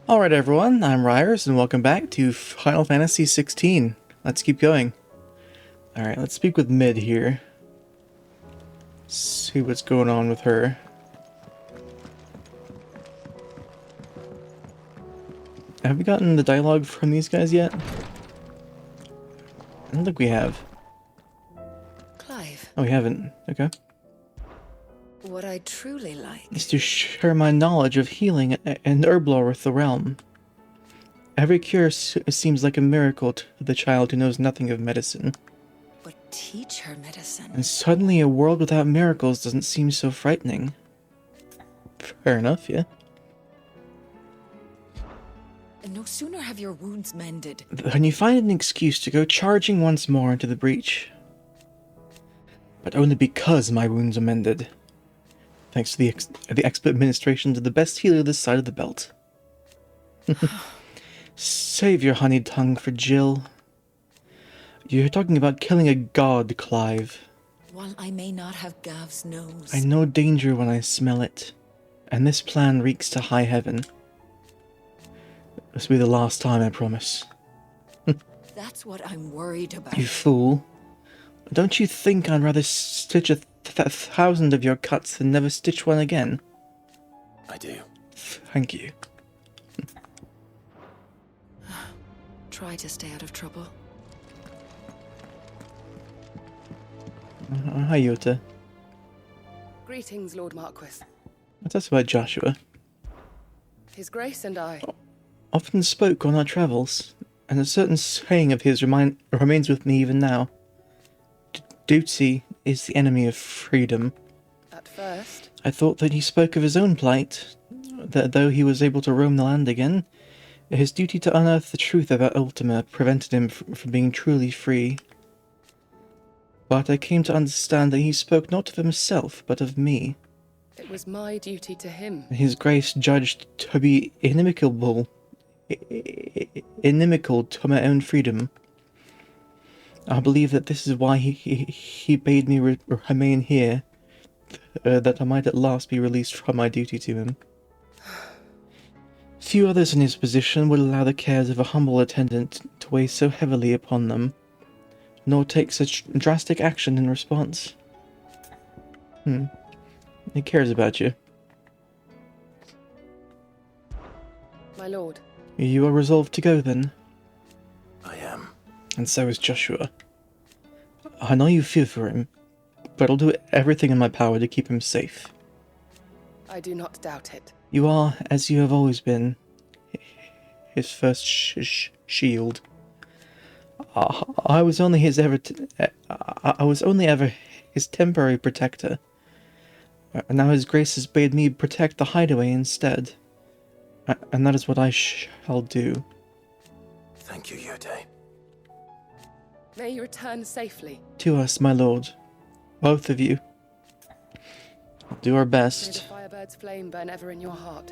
Alright everyone, I'm Ryers and welcome back to Final Fantasy XVI. Let's keep going. Alright, let's speak with Mid here. See what's going on with her. Have we gotten the dialogue from these guys yet? I don't think we have. Clive, Oh, we haven't. Okay. what I truly like. Is to share my knowledge of healing and herb lore with the realm. Every cure seems like a miracle to the child who knows nothing of medicine. But teach her medicine. And suddenly a world without miracles doesn't seem so frightening. Fair enough, yeah. And no sooner have your wounds mended. Then you find an excuse to go charging once more into the breach. But only because my wounds are mended. Thanks to the expert administration of the best healer this side of the belt. Save your honey tongue for Jill. You're talking about killing a god, Clive. While I may not have Gav's nose. I know danger when I smell it. And this plan reeks to high heaven. This will be the last time, I promise. That's what I'm worried about. You fool. Don't you think I'd rather stitch a thousand of your cuts than never stitch one again? I do. Thank you. Try to stay out of trouble. Hi, Yota. Greetings, Lord Marquis. What's that about Joshua? His Grace and I. Often spoke on our travels, and a certain saying of his remains with me even now. Duty is the enemy of freedom. At first, I thought that he spoke of his own plight, that though he was able to roam the land again, his duty to unearth the truth about Ultima prevented him from being truly free. But I came to understand that he spoke not of himself, but of me. it was my duty to him. His Grace judged to be inimical to my own freedom. I believe that this is why he bade me remain here, that I might at last be released from my duty to him. Few others in his position would allow the cares of a humble attendant to weigh so heavily upon them, nor take such drastic action in response. He cares about you. My lord, You are resolved to go, then? I am. And so is Joshua. I know you fear for him, but I'll do everything in my power to keep him safe. I do not doubt it. You are, as you have always been, his first shield. I was only ever his temporary protector. Now his Grace has bade me protect the hideaway instead. And that is what I shall do. Thank you, Yode. May you return safely. To us, my lord. Both of you. I'll do our May the best. Firebird's flame burn ever in your heart.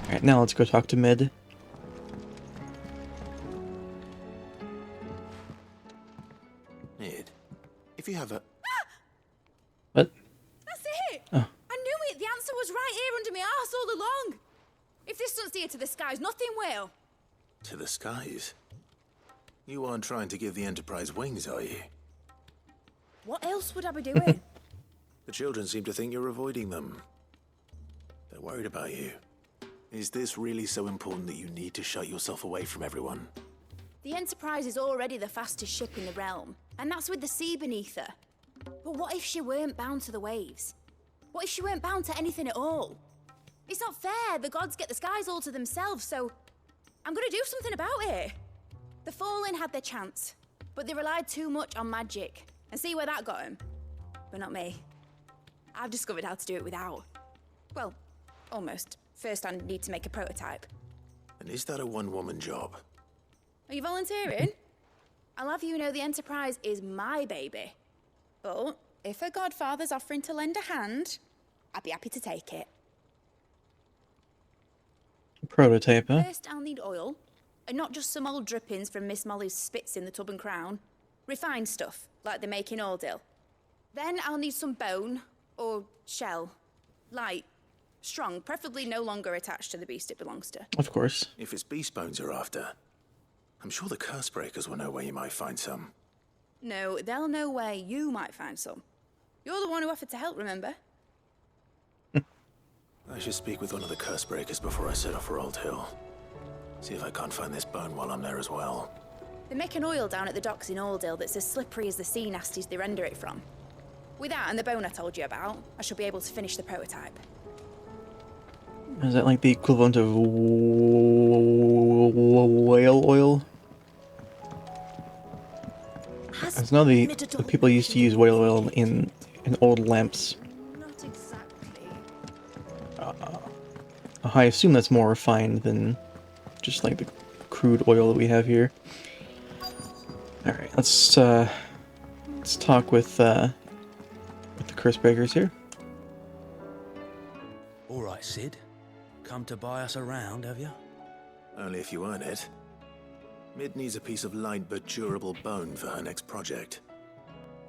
Alright, now let's go talk to Mid. Nid, if you have a... What? That's it! Oh. I knew it! The answer was right here under my arse all along! If this doesn't steer to the skies, nothing will! To the skies? You aren't trying to give the Enterprise wings, are you? What else would I be doing? The children seem to think you're avoiding them. They're worried about you. Is this really so important that you need to shut yourself away from everyone? The Enterprise is already the fastest ship in the realm, and that's with the sea beneath her. But what if she weren't bound to the waves? What if she weren't bound to anything at all? It's not fair, the gods get the skies all to themselves, so I'm gonna do something about it. The Fallen had their chance, but they relied too much on magic, and see where that got them. But not me. I've discovered how to do it without. Well, almost. First I need to make a prototype. And is that a one-woman job? Are you volunteering? I'll have you know the Enterprise is my baby. But if her godfather's offering to lend a hand, I'd be happy to take it. Prototype, huh? First, I'll need oil, and not just some old drippings from Miss Molly's spits in the Tub and Crown. Refined stuff, like they make in Ordil. Then I'll need some bone, Or shell. Light. Strong, preferably no longer attached to the beast it belongs to. Of course. If it's beast bones you're after, I'm sure the curse breakers will know where you might find some. No, they'll know where you might find some. You're the one who offered to help, remember? I should speak with one of the curse breakers before I set off for Old Hill. See if I can't find this bone while I'm there as well. They make an oil down at the docks in Oldhill that's as slippery as the sea nasties they render it from. With that and the bone I told you about, I shall be able to finish the prototype. Is that like the equivalent of whale oil? As know the people used to use whale oil in old lamps. Not exactly. I assume that's more refined than just like the crude oil that we have here. All right, let's talk with the curse breakers here. All right, Sid. Come to buy us around, have you? Only if you earn it. Mid needs a piece of light but durable bone for her next project.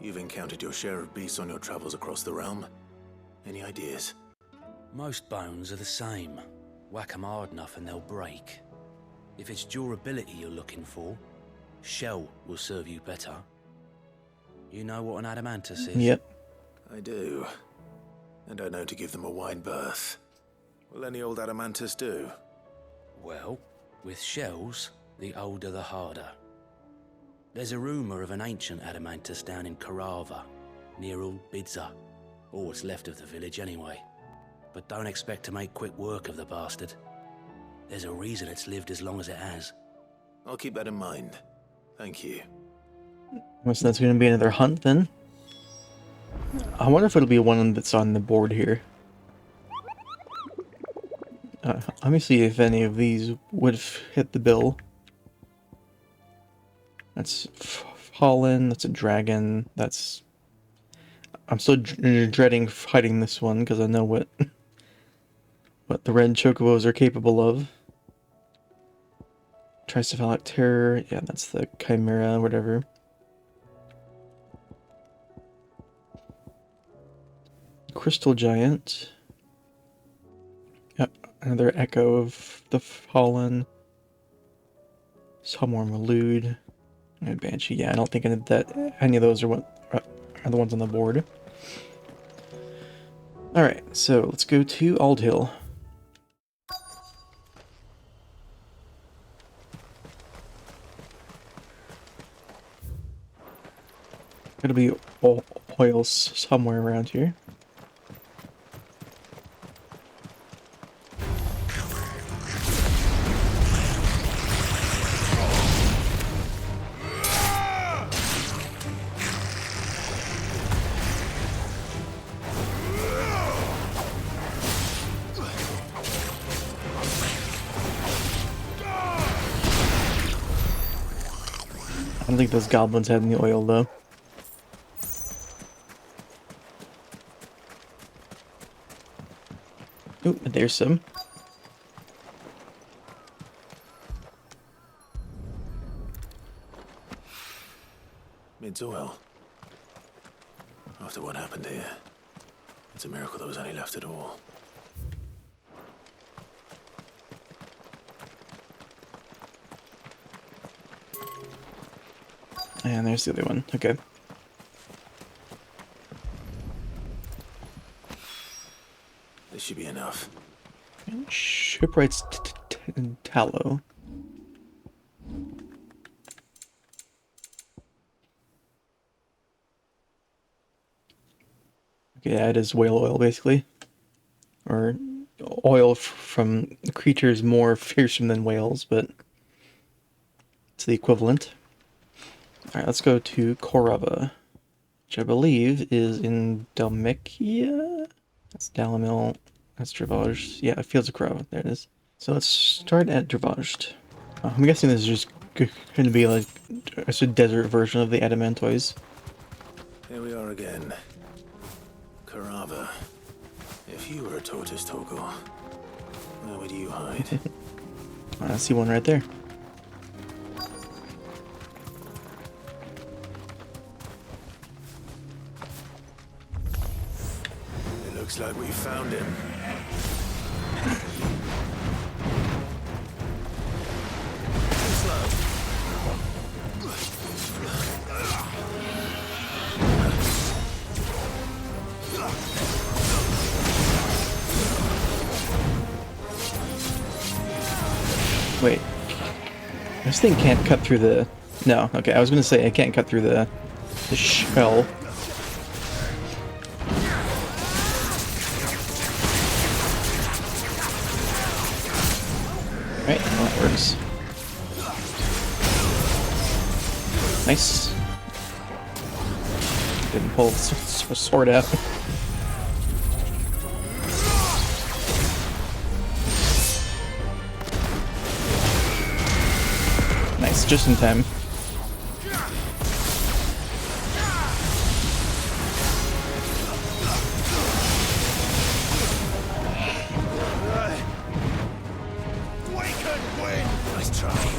You've encountered your share of beasts on your travels across the realm. Any ideas? Most bones are the same. Whack 'em hard enough and they'll break. If it's durability you're looking for, shell will serve you better. You know what an adamantus is? Yep. I do. And I know to give them a wide berth. Will any old adamantus do? Well, with shells, the older the harder. There's a rumour of an ancient adamantus down in Karava, near Old Bidza, or what's left of the village anyway. But don't expect to make quick work of the bastard. There's a reason it's lived as long as it has. I'll keep that in mind. Thank you. So that's going to be another hunt then. I wonder if it'll be one that's on the board here. Let me see if any of these would hit the bill. That's Fallen, that's a dragon, that's... I'm still dreading fighting this one because I know what the red chocobos are capable of. Tricephalic Terror, yeah, that's the Chimera, whatever. Crystal Giant. Yep, another echo of the Fallen. Somewhere Malude. And Banshee, yeah, I don't think that any of those are the ones on the board. Alright, so let's go to Old Hill. Gotta be oils somewhere around here. I don't think those goblins had any oil though. Oop, there's some. Mid's oil. After what happened here, it's a miracle there was any left at all. And there's the other one. Okay. This should be enough. Shipwright's tallow. Okay, yeah, it is whale oil basically, or oil from creatures more fearsome than whales, but it's the equivalent. All right, let's go to Korava, which I believe is in Dalmekia. That's Dalamil. That's Dravage. Yeah, Fields of Korava. There it is. So let's start at Dravage. I'm guessing this is just going to be like a desert version of the Adamantoids. Here we are again. Karava. If you were a tortoise, Torgal, where would you hide? I see one right there. Looks like we found him. Slow. Wait. This thing can't cut through the... No, okay, I was gonna say I can't cut through the shell. Right, well, that works. Nice. Didn't pull the sword out. Nice, just in time. Nice try.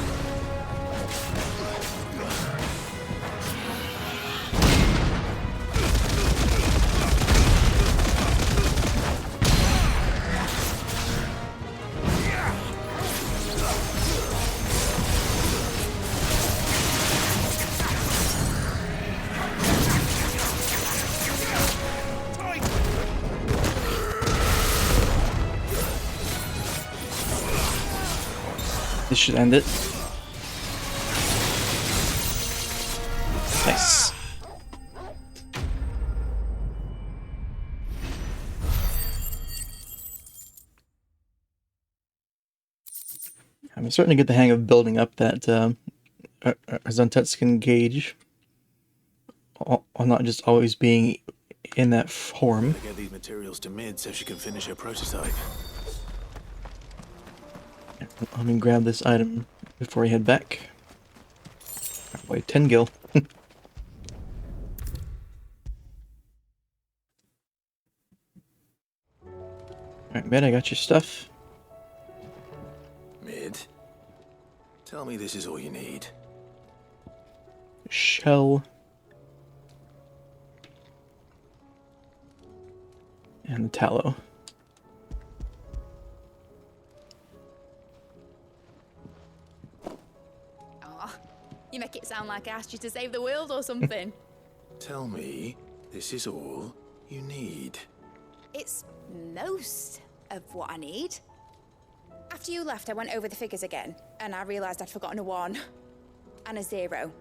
This should end it. Nice. I'm starting to get the hang of building up that Zontetsuken gauge. While not just always being in that form. Get these materials to Mid so she can finish her prototype. Let me grab this item before I head back. Wait, 10 gil. Alright, Ben, I got your stuff. Mid, tell me this is all you need. Shell. And the tallow. You make it sound like I asked you to save the world or something. Tell me this is all you need. It's most of what I need. After you left, I went over the figures again, and I realised I'd forgotten a 1 and a 0.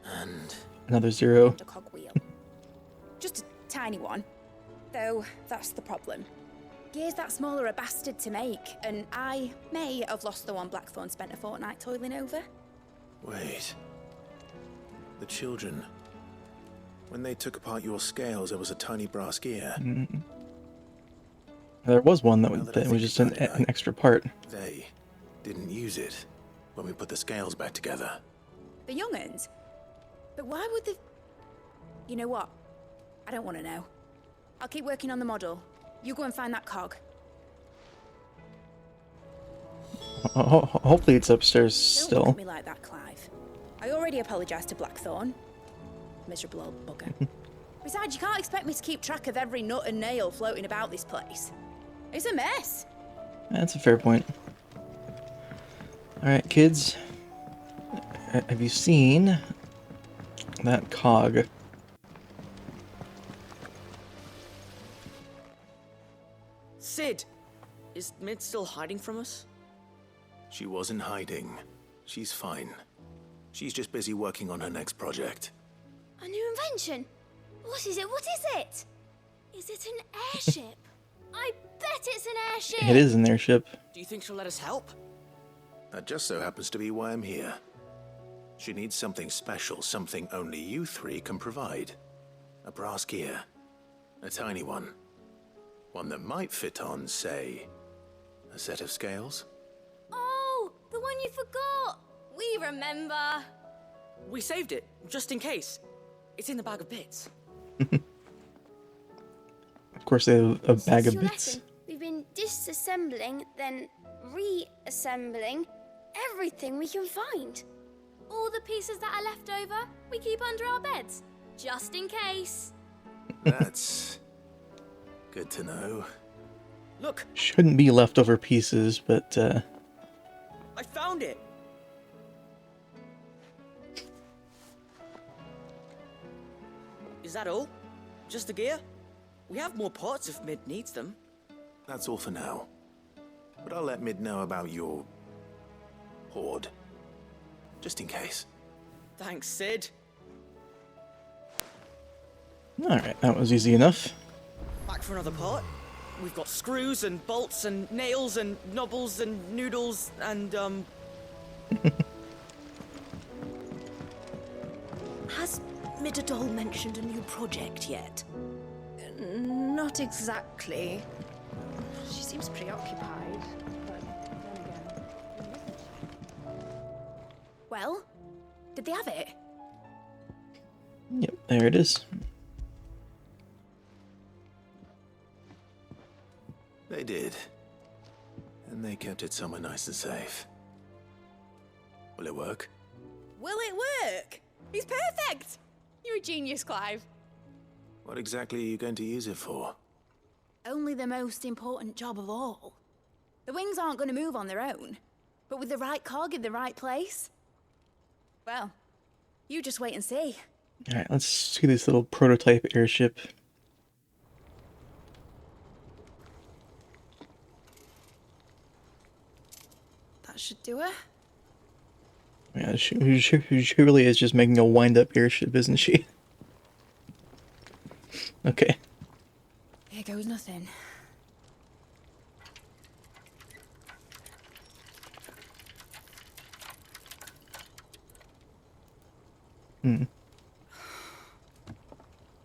And Another 0. And a cogwheel. Just a tiny one. Though, that's the problem. Gears that small are a bastard to make, and I may have lost the one Blackthorn spent a fortnight toiling over. wait. The children. When they took apart your scales, there was a tiny brass gear. There was one that Now was, that I that was think just an about it, extra part. They didn't use it when we put the scales back together. The young'uns? But why would the... You know what? I don't want to know. I'll keep working on the model. You go and find that cog. Hopefully it's upstairs Don't still. look at me like that, Clive. I already apologised to Blackthorn. Miserable old bugger. Besides, you can't expect me to keep track of every nut and nail floating about this place. It's a mess. That's a fair point. Alright, kids. Have you seen that cog? Sid! Is Mid still hiding from us? She wasn't hiding. She's fine. She's just busy working on her next project. A new invention? What is it? What is it? Is it an airship? I bet it's an airship! It is an airship. Do you think she'll let us help? That just so happens to be why I'm here. She needs something special, something only you three can provide. A brass gear. A tiny one. One that might fit on, say, a set of scales? Oh, the one you forgot! We remember! We saved it, just in case. It's in the bag of bits. Of course, they have a bag Since of your bits. lesson, we've been disassembling, then reassembling everything we can find. All the pieces that are left over, we keep under our beds, just in case. That's good to know. Look, Shouldn't be leftover pieces, but I found it. Is that all? Just the gear? We have more parts if Mid needs them. That's all for now. But I'll let Mid know about your hoard. Just in case. Thanks, Sid. alright, that was easy enough. Back for another part. We've got screws and bolts and nails and knobbles and noodles and Has Midadol mentioned a new project yet? Not exactly. She seems preoccupied, but then again. Well, did they have it? Yep, there it is. They did. And they kept it somewhere nice and safe. Will it work? Will it work? He's perfect! You're a genius, Clive. What exactly are you going to use it for? Only the most important job of all. The wings aren't going to move on their own, but with the right cog in the right place. Well, you just wait and see. Alright, let's see this little prototype airship. That should do it. Yeah, she really is just making a wind-up airship, isn't she? Okay. Here goes nothing.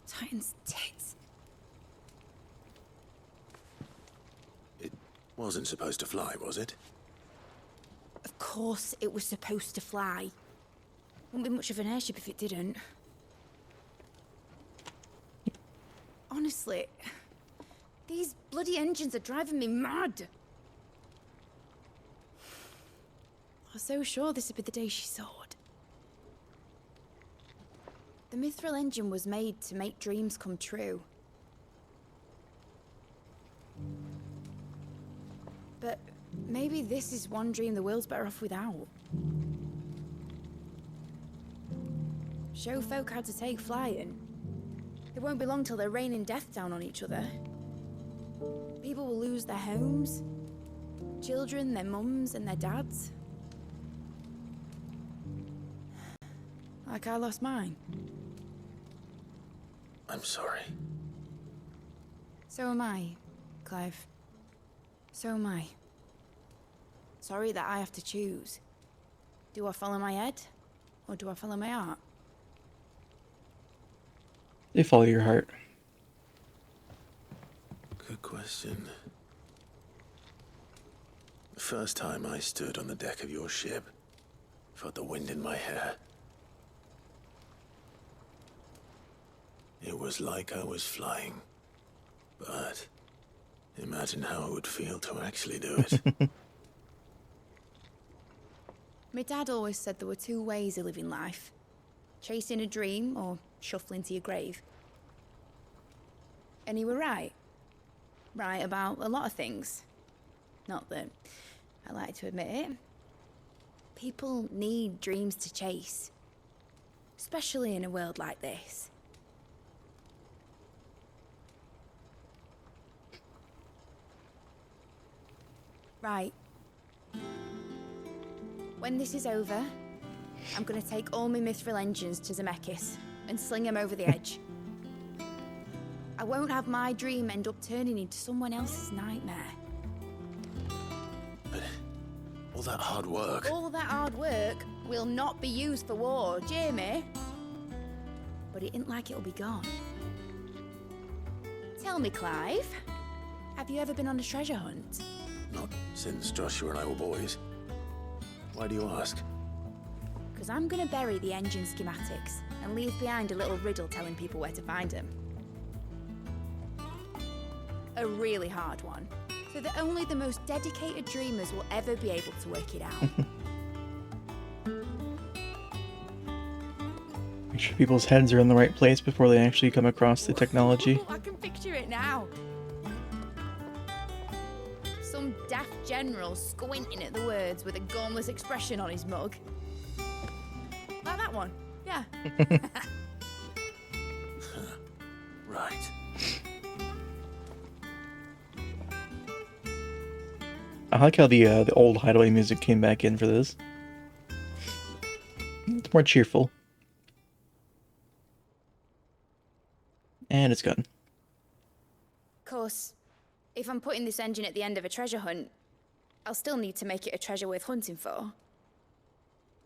Titan's tits. It wasn't supposed to fly, was it? Of course it was supposed to fly. Wouldn't be much of an airship if it didn't. Honestly, these bloody engines are driving me mad. I was so sure this would be the day she soared. The Mithril engine was made to make dreams come true. But maybe this is one dream the world's better off without. Show folk how to take flying. It won't be long till they're raining death down on each other. People will lose their homes. Children, their mums and their dads. Like I lost mine. I'm sorry. So am I, Clive. So am I. Sorry that I have to choose. Do I follow my head, or do I follow my heart? They follow your heart. Good question. The first time I stood on the deck of your ship, felt the wind in my hair. It was like I was flying. But imagine how it would feel to actually do it. My dad always said there were two ways of living life. Chasing a dream or shuffling to your grave. And he were right. Right about a lot of things. Not that I like to admit it. People need dreams to chase. Especially in a world like this. Right. When this is over, I'm gonna take all my Mithril engines to Zemeckis and sling them over the edge. I won't have my dream end up turning into someone else's nightmare. But all that hard work. All that hard work will not be used for war, Jamie. But it ain't like it'll be gone. Tell me, Clive, have you ever been on a treasure hunt? Not since Joshua and I were boys. Why do you ask? Because I'm gonna bury the engine schematics and leave behind a little riddle telling people where to find them. A really hard one, so that only the most dedicated dreamers will ever be able to work it out. Make sure people's heads are in the right place before they actually come across the technology. I can picture it now. Some daft general squinting at the words with a gormless expression on his mug. Like that one, yeah. Right. I like how the old Hideaway music came back in for this. It's more cheerful. And it's gone. Of course, if I'm putting this engine at the end of a treasure hunt, I'll still need to make it a treasure worth hunting for.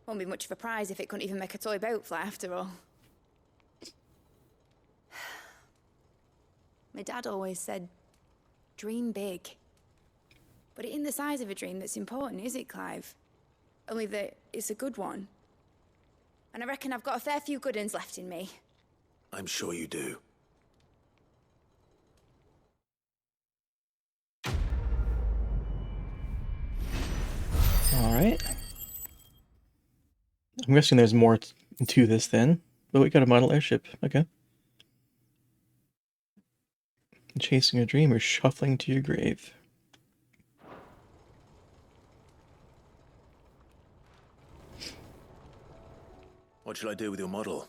Won't be much of a prize if it couldn't even make a toy boat fly after all. My dad always said, dream big. But it ain't the size of a dream that's important, is it, Clive? Only that it's a good one. And I reckon I've got a fair few good uns left in me. I'm sure you do. Alright. I'm guessing there's more to this then. But we got a model airship. Okay. Chasing a dream or shuffling to your grave. What shall I do with your model?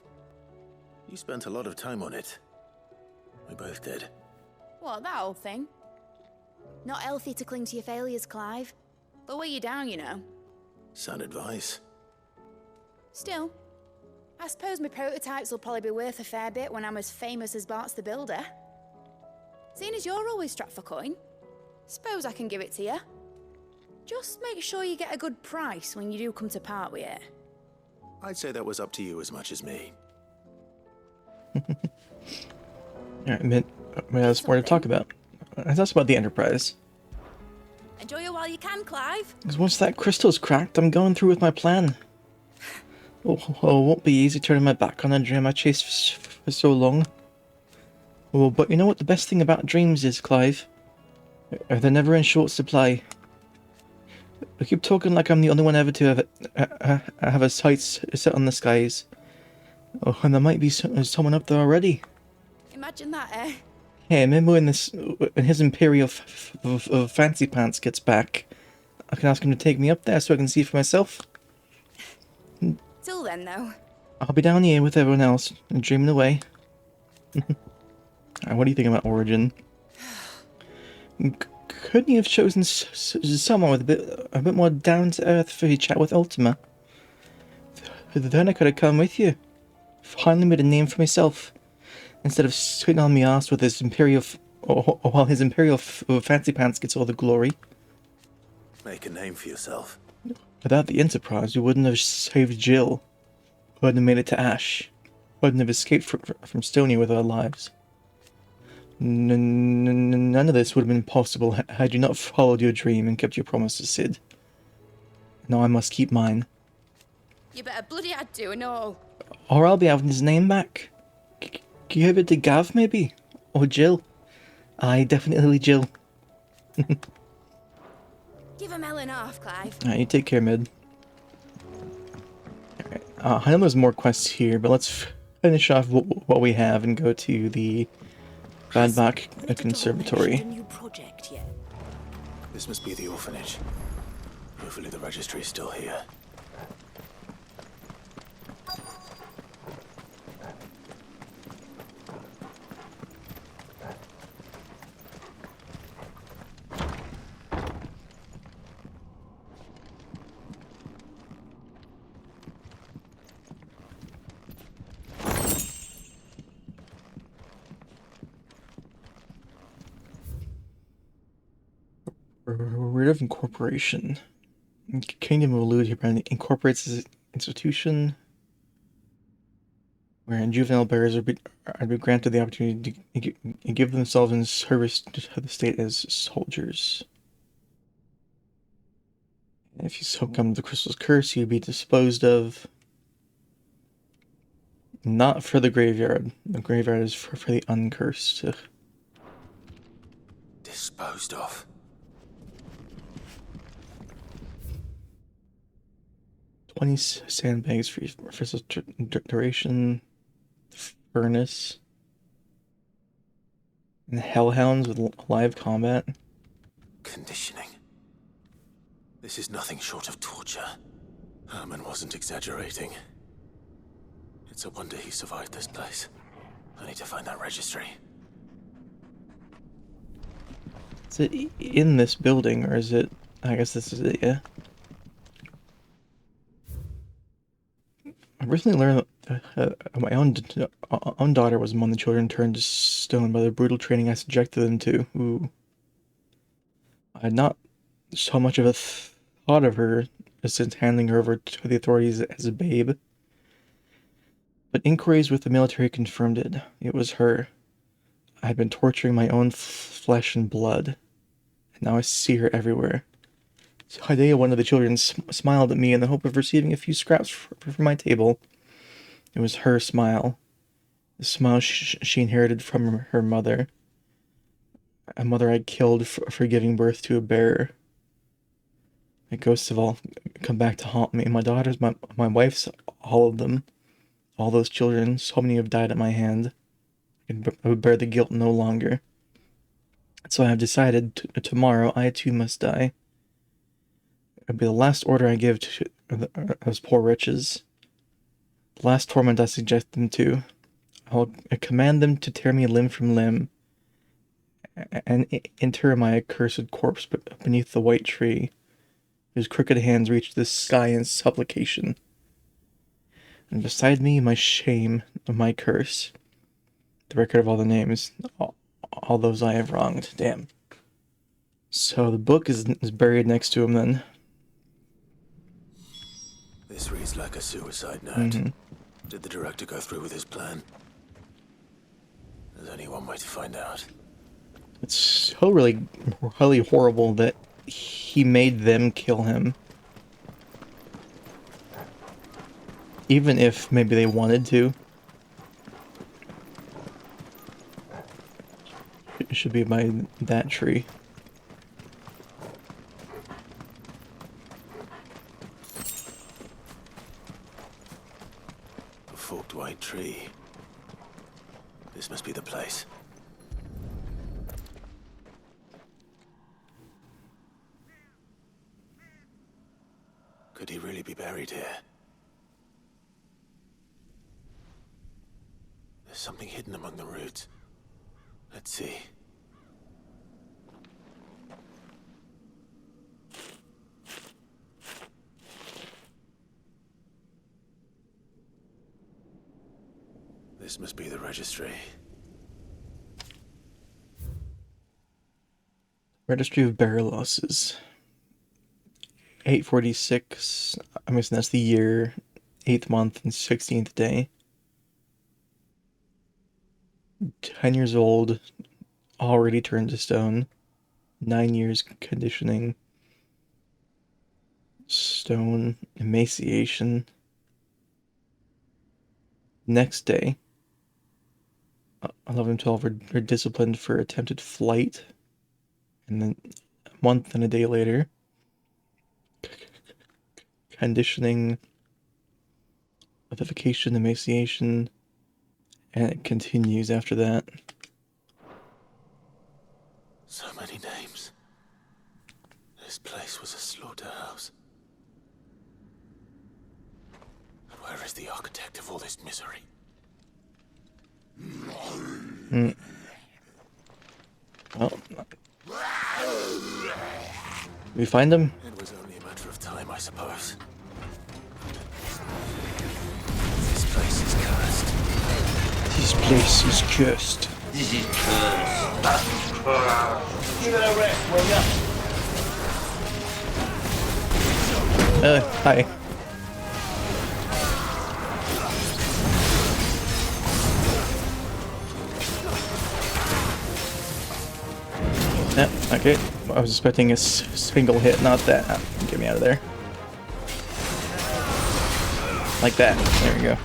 You spent a lot of time on it. We both did. What, that old thing? Not healthy to cling to your failures, Clive. They'll weigh you down, you know. Sound advice. Still, I suppose my prototypes will probably be worth a fair bit when I'm as famous as Bart's the Builder. Seeing as you're always strapped for coin, suppose I can give it to you. Just make sure you get a good price when you do come to part with it. I'd say that was up to you as much as me. Alright, that's more to talk about. Let's talk about the Enterprise. Enjoy it while you can, Clive. Because once that crystal's cracked, I'm going through with my plan. Oh, it won't be easy turning my back on a dream I chased for so long. Oh, but you know what the best thing about dreams is, Clive? They're never in short supply. I keep talking like I'm the only one ever to have a sights set on the skies. Oh, and there might be someone up there already. Imagine that, eh? Hey, remember when his Imperial Fancy Pants gets back, I can ask him to take me up there so I can see for myself. Till then, though. I'll be down here with everyone else, and dreaming away. What do you think about Origin? Couldn't you have chosen someone with a bit more down to earth for your chat with Ultima? Then I could have come with you. Finally made a name for myself, instead of sitting on my ass with his Imperial, while his Imperial Fancy Pants gets all the glory. Make a name for yourself. Without the Enterprise, we wouldn't have saved Jill. We wouldn't have made it to Ash. We wouldn't have escaped from Stony with our lives. None of this would have been possible had you not followed your dream and kept your promise to Sid. Now I must keep mine. You better bloody had to and all. Or I'll be having his name back. Give it to Gav, maybe? Or Jill? Aye, definitely Jill. Give him Ellen off, Clive. Alright, you take care, Mid. Alright, I know there's more quests here, but let's finish off what we have and go to the Badbach Conservatory. A new project yet? This must be the orphanage. Hopefully the registry's still here. Writ of incorporation. Kingdom of Lud apparently incorporates as an institution wherein juvenile bearers are be granted the opportunity to give themselves in service to the state as soldiers. If you succumb to the crystal's curse, you'd be disposed of. Not for the graveyard. The graveyard is for the uncursed. Disposed of. 20 sandbags for such duration. furnace. And hellhounds with live combat. Conditioning. This is nothing short of torture. Herman wasn't exaggerating. It's a wonder he survived this place. I need to find that registry. Is it in this building, or is it... I guess this is it, yeah. I recently learned that my own daughter was among the children turned to stone by the brutal training I subjected them to. Ooh. I had not so much of a thought of her since handing her over to the authorities as a babe. But inquiries with the military confirmed it. It was her. I had been torturing my own flesh and blood. And now I see her everywhere. So Hidea, one of the children, smiled at me in the hope of receiving a few scraps from my table. It was her smile. The smile she inherited from her mother. A mother I killed for giving birth to a bear. The ghosts have all come back to haunt me. My daughters, my wife's, all of them. All those children, so many have died at my hand. I would bear the guilt no longer. So I have decided tomorrow I too must die. It'll be the last order I give to those poor wretches. The last torment I suggest them to. I'll command them to tear me limb from limb and inter my accursed corpse beneath the white tree, whose crooked hands reach the sky in supplication. And beside me, my shame, my curse, the record of all the names, all those I have wronged. Damn. So the book is buried next to him then. This reads like a suicide note. Mm-hmm. Did the director go through with his plan? There's only one way to find out. It's so really horrible that he made them kill him. Even if maybe they wanted to. It should be by that tree. A forked white tree. This must be the place. Could he really be buried here? There's something hidden among the roots. Let's see. This must be the registry. Registry of Burial Losses. 846. I'm guessing that's the year, 8th month, and 16th day. 10 years old, already turned to stone. 9 years conditioning. Stone, emaciation. Next day, 11 and 12 are disciplined for attempted flight. And then a month and a day later, conditioning, vivification, emaciation, and it continues after that. So many names. This place was a slaughterhouse. And where is the architect of all this misery? Well, we find him? It was only a matter of time, I suppose. This place is cursed. This place is cursed. This is cursed. Give it a rest, will ya? Hi. Yeah, okay. I was expecting a single hit, not that. Get me out of there. Like that. There we go.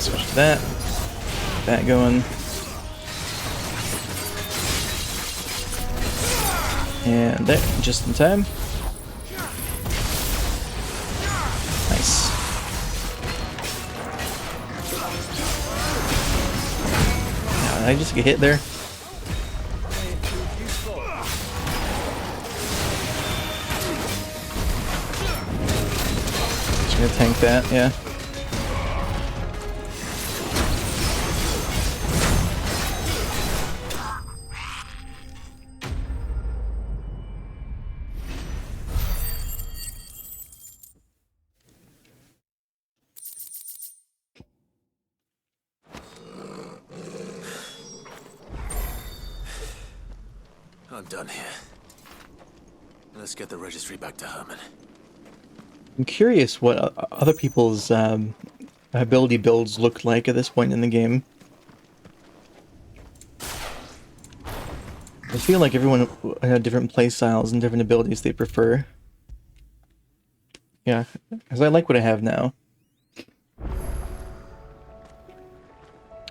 Switch to that. That going. And there, just in time. Nice. Did I just get hit there? Just gonna tank that, yeah. I'm done here. Let's get the registry back to Herman. I'm curious what other people's ability builds look like at this point in the game. I feel like everyone had different play styles and different abilities they prefer. Yeah, because I like what I have now.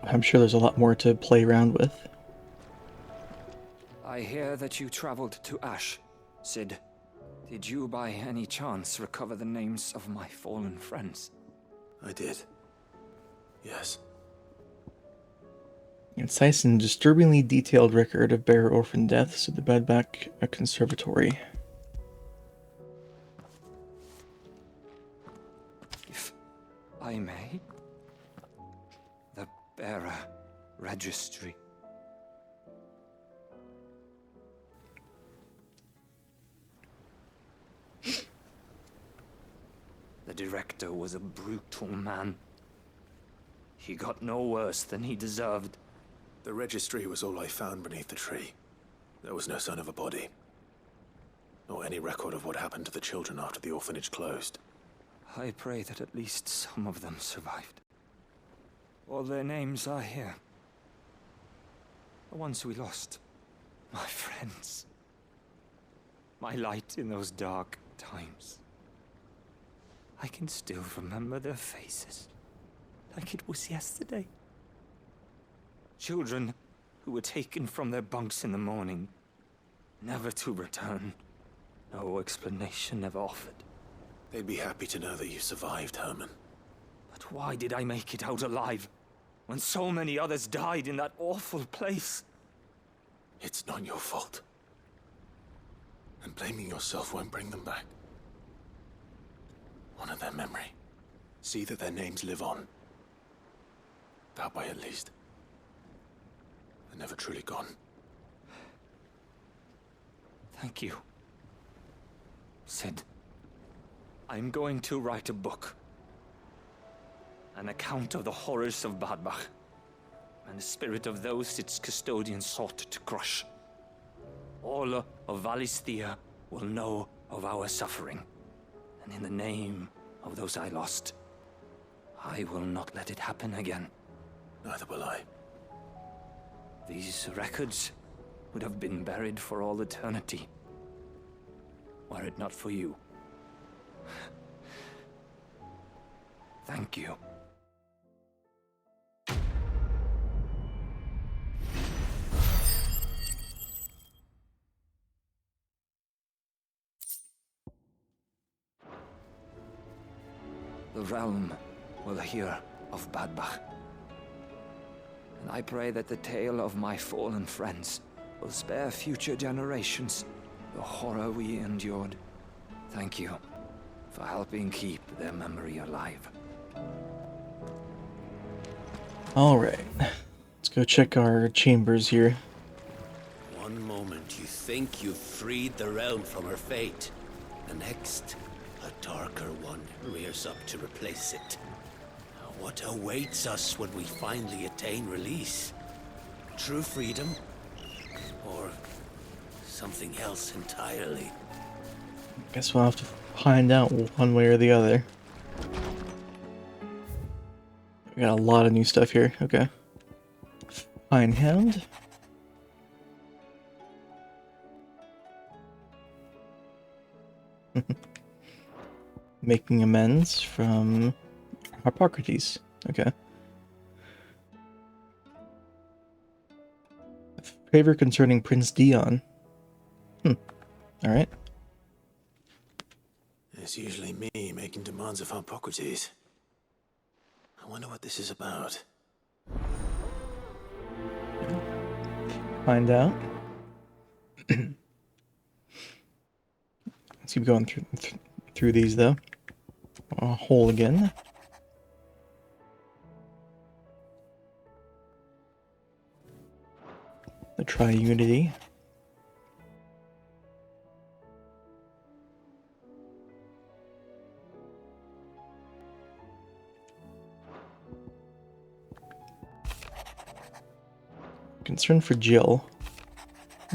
I'm sure there's a lot more to play around with. I hear that you traveled to Ash, Sid. Did you by any chance recover the names of my fallen friends? I did. Yes. Concise and disturbingly detailed record of bare orphan deaths at the Badback Conservatory. If I may, the bearer registry. The director was a brutal man. He got no worse than he deserved. The registry was all I found beneath the tree. There was no sign of a body. Or any record of what happened to the children after the orphanage closed. I pray that at least some of them survived. All their names are here. The ones we lost. My friends. My light in those dark times. I can still remember their faces, like it was yesterday. Children who were taken from their bunks in the morning, never to return. No explanation ever offered. They'd be happy to know that you survived, Herman. But why did I make it out alive, when so many others died in that awful place? It's not your fault. And blaming yourself won't bring them back. Honor their memory. See that their names live on. That way, at least. They're never truly gone. Thank you. Sid, I'm going to write a book. An account of the horrors of Badbach, and the spirit of those its custodians sought to crush. All of Valisthea will know of our suffering. And in the name of those I lost, I will not let it happen again. Neither will I. These records would have been buried for all eternity, were it not for you. Thank you. The realm will hear of Badbach. And I pray that the tale of my fallen friends will spare future generations the horror we endured. Thank you for helping keep their memory alive. Alright, let's go check our chambers here. One moment you think you've freed the realm from her fate. The next, a darker one rears up to replace it. What awaits us when we finally attain release? True freedom? Or something else entirely? Guess we'll have to find out one way or the other. We got a lot of new stuff here, okay. Fine Hound. Making amends from Hippocrates. Okay. Favor concerning Prince Dion. Alright. It's usually me making demands of Hippocrates. I wonder what this is about. Find out. Let's keep going through these though. A hole again. The Triunity. Concern for Jill.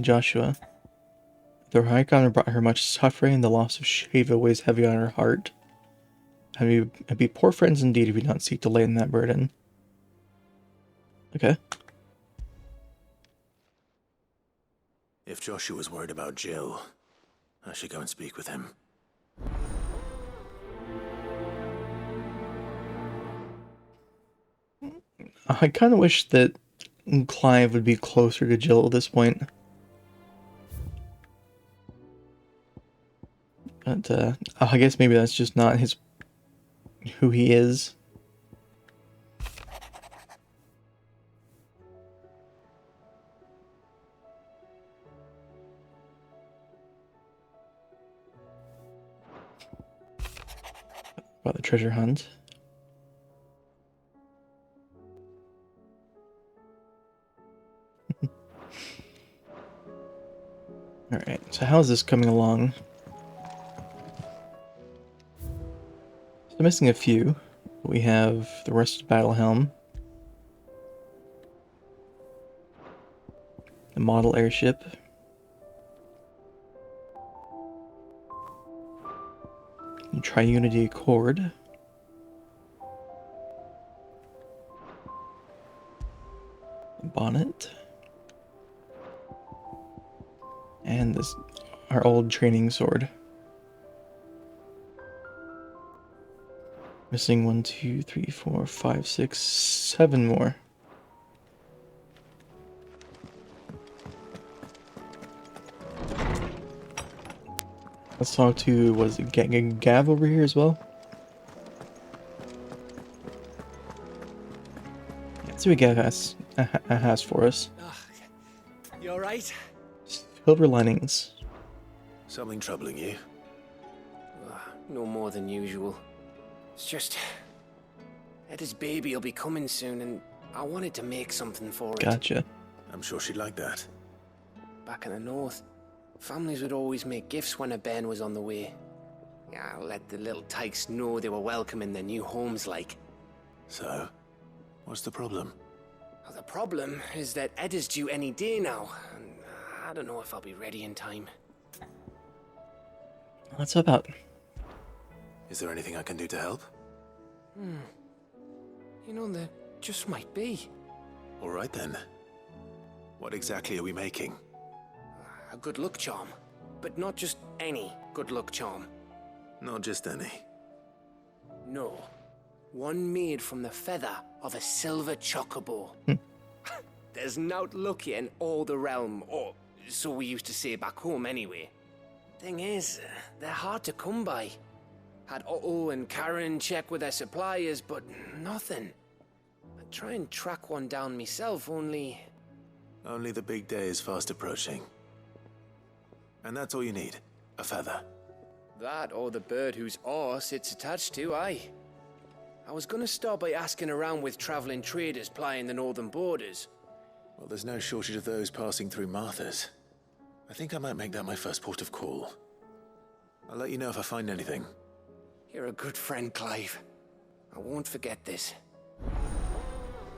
Joshua. Though her icon brought her much suffering, the loss of Shava weighs heavy on her heart. I'd be poor friends indeed if we not seek to lighten that burden. Okay. If Joshua was worried about Jill, I should go and speak with him. I kind of wish that Clive would be closer to Jill at this point. But, I guess maybe that's just not who he is. About the treasure hunt. Alright, so how's this coming along? So missing a few. We have the rusted battle helm. The model airship. The Triunity Accord. The bonnet. And our old training sword. Missing 1, 2, 3, 4, 5, 6, 7 more. Let's talk to, was it Gav over here as well? Let's see what Gav has for us. You alright? Silver linings. Something troubling you? No more than usual. It's just... Eda's baby will be coming soon, and I wanted to make something for it. Gotcha. I'm sure she'd like that. Back in the north, families would always make gifts when a bairn was on the way. Yeah, let the little tykes know they were welcome in their new homes, like. So, what's the problem? Well, the problem is that Eda's due any day now, and I don't know if I'll be ready in time. What's about? Is there anything I can do to help? You know, there just might be. All right then. What exactly are we making? A good luck charm. But not just any good luck charm. Not just any. No. One made from the feather of a silver chocobo. There's naught lucky in all the realm, or so we used to say back home anyway. Thing is, they're hard to come by. Had Otto and Karen check with their suppliers, but nothing. I'd try and track one down myself, only... Only the big day is fast approaching. And that's all you need, a feather. That or the bird whose horse it's attached to, aye. I was gonna start by asking around with traveling traders plying the northern borders. Well, there's no shortage of those passing through Martha's. I think I might make that my first port of call. I'll let you know if I find anything. You're a good friend, Clive. I won't forget this.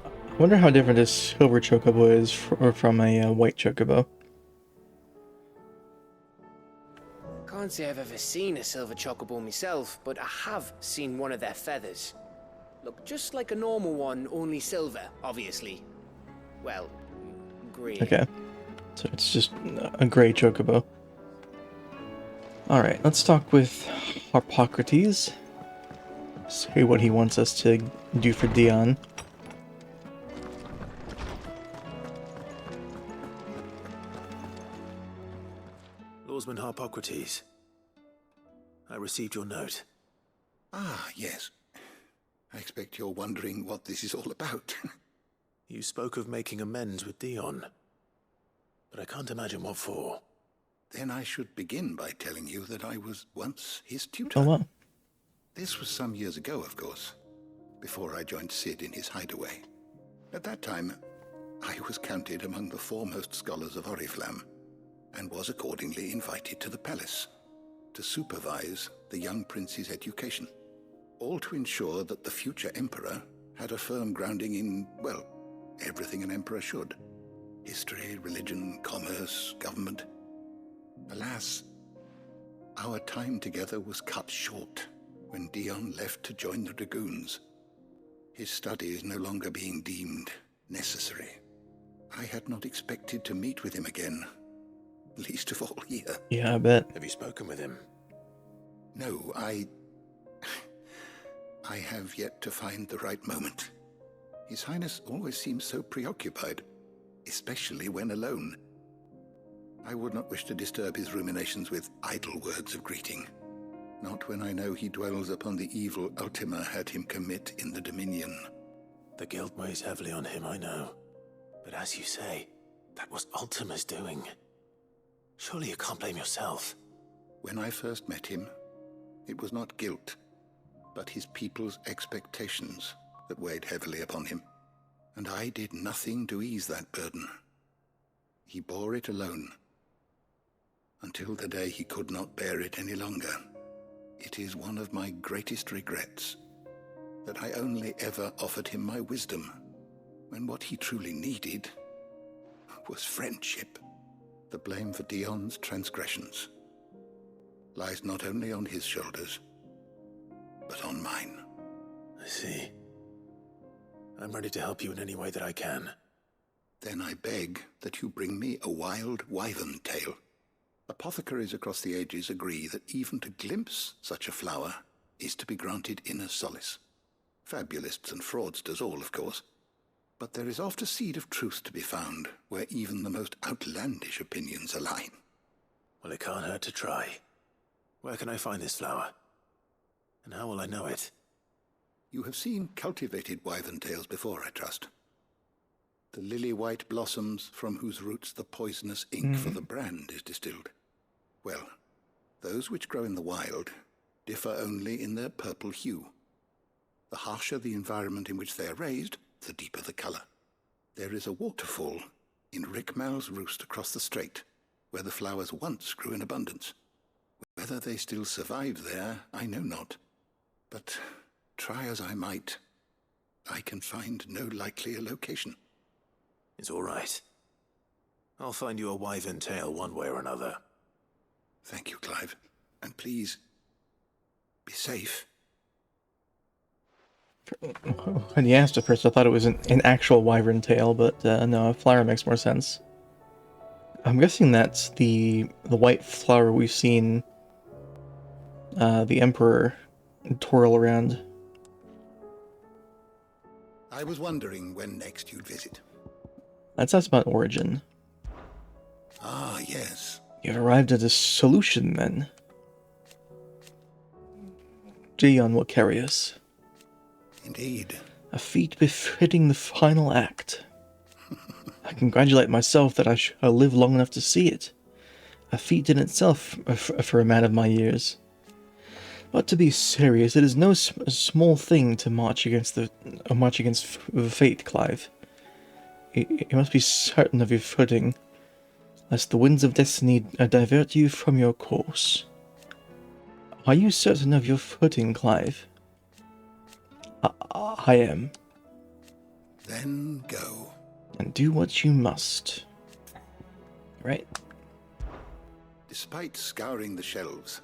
I wonder how different a silver chocobo is from a white chocobo. Can't say I've ever seen a silver chocobo myself, but I have seen one of their feathers. Look just like a normal one, only silver, obviously. Well, grey. Okay. So it's just a gray chocobo. Alright, let's talk with Hippocrates. See what he wants us to do for Dion. Swordsman Harpocrates. I received your note. Ah, yes. I expect you're wondering what this is all about. You spoke of making amends with Dion, but I can't imagine what for. Then I should begin by telling you that I was once his tutor. Oh, wow. This was some years ago, of course, before I joined Cid in his hideaway. At that time, I was counted among the foremost scholars of Oriflamme, and was accordingly invited to the palace to supervise the young prince's education, all to ensure that the future emperor had a firm grounding in, well, everything an emperor should. History, religion, commerce, government. Alas, our time together was cut short when Dion left to join the Dragoons, his studies no longer being deemed necessary. I had not expected to meet with him again, least of all here. Yeah, I bet. Have you spoken with him? No, I have yet to find the right moment. His Highness always seems so preoccupied, especially when alone. I would not wish to disturb his ruminations with idle words of greeting, not when I know he dwells upon the evil Ultima had him commit in the Dominion. The guilt weighs heavily on him, I know. But as you say, that was Ultima's doing. Surely you can't blame yourself. When I first met him, it was not guilt, but his people's expectations that weighed heavily upon him, and I did nothing to ease that burden. He bore it alone, until the day he could not bear it any longer. It is one of my greatest regrets that I only ever offered him my wisdom, when what he truly needed was friendship. The blame for Dion's transgressions lies not only on his shoulders, but on mine. I see. I'm ready to help you in any way that I can. Then I beg that you bring me a wild wyvern tail. Apothecaries across the ages agree that even to glimpse such a flower is to be granted inner solace. Fabulists and fraudsters all, of course. But there is oft a seed of truth to be found where even the most outlandish opinions align. Well, it can't hurt to try. Where can I find this flower? And how will I know it? You have seen cultivated wyvern tails before, I trust. The lily-white blossoms from whose roots the poisonous ink for the brand is distilled. Well, those which grow in the wild differ only in their purple hue. The harsher the environment in which they are raised, the deeper the color. There is a waterfall in Rickmal's roost across the strait, where the flowers once grew in abundance. Whether they still survive there, I know not. But try as I might, I can find no likelier location. It's all right. I'll find you a wyvern tail one way or another. Thank you, Clive. And please, be safe. When you asked at first, I thought it was an actual wyvern tail, but no, a flower makes more sense. I'm guessing that's the white flower we've seen the Emperor twirl around. I was wondering when next you'd visit. That's us about origin. Ah, yes. You've arrived at a solution, then. Dion will carry us. Indeed. A feat befitting the final act. I congratulate myself that I shall live long enough to see it. A feat in itself for a man of my years. But to be serious, it is no small thing to march against fate, Clive. You must be certain of your footing, lest the winds of destiny divert you from your course. Are you certain of your footing, Clive? I am. Then go. And do what you must. Right? Despite scouring the shelves,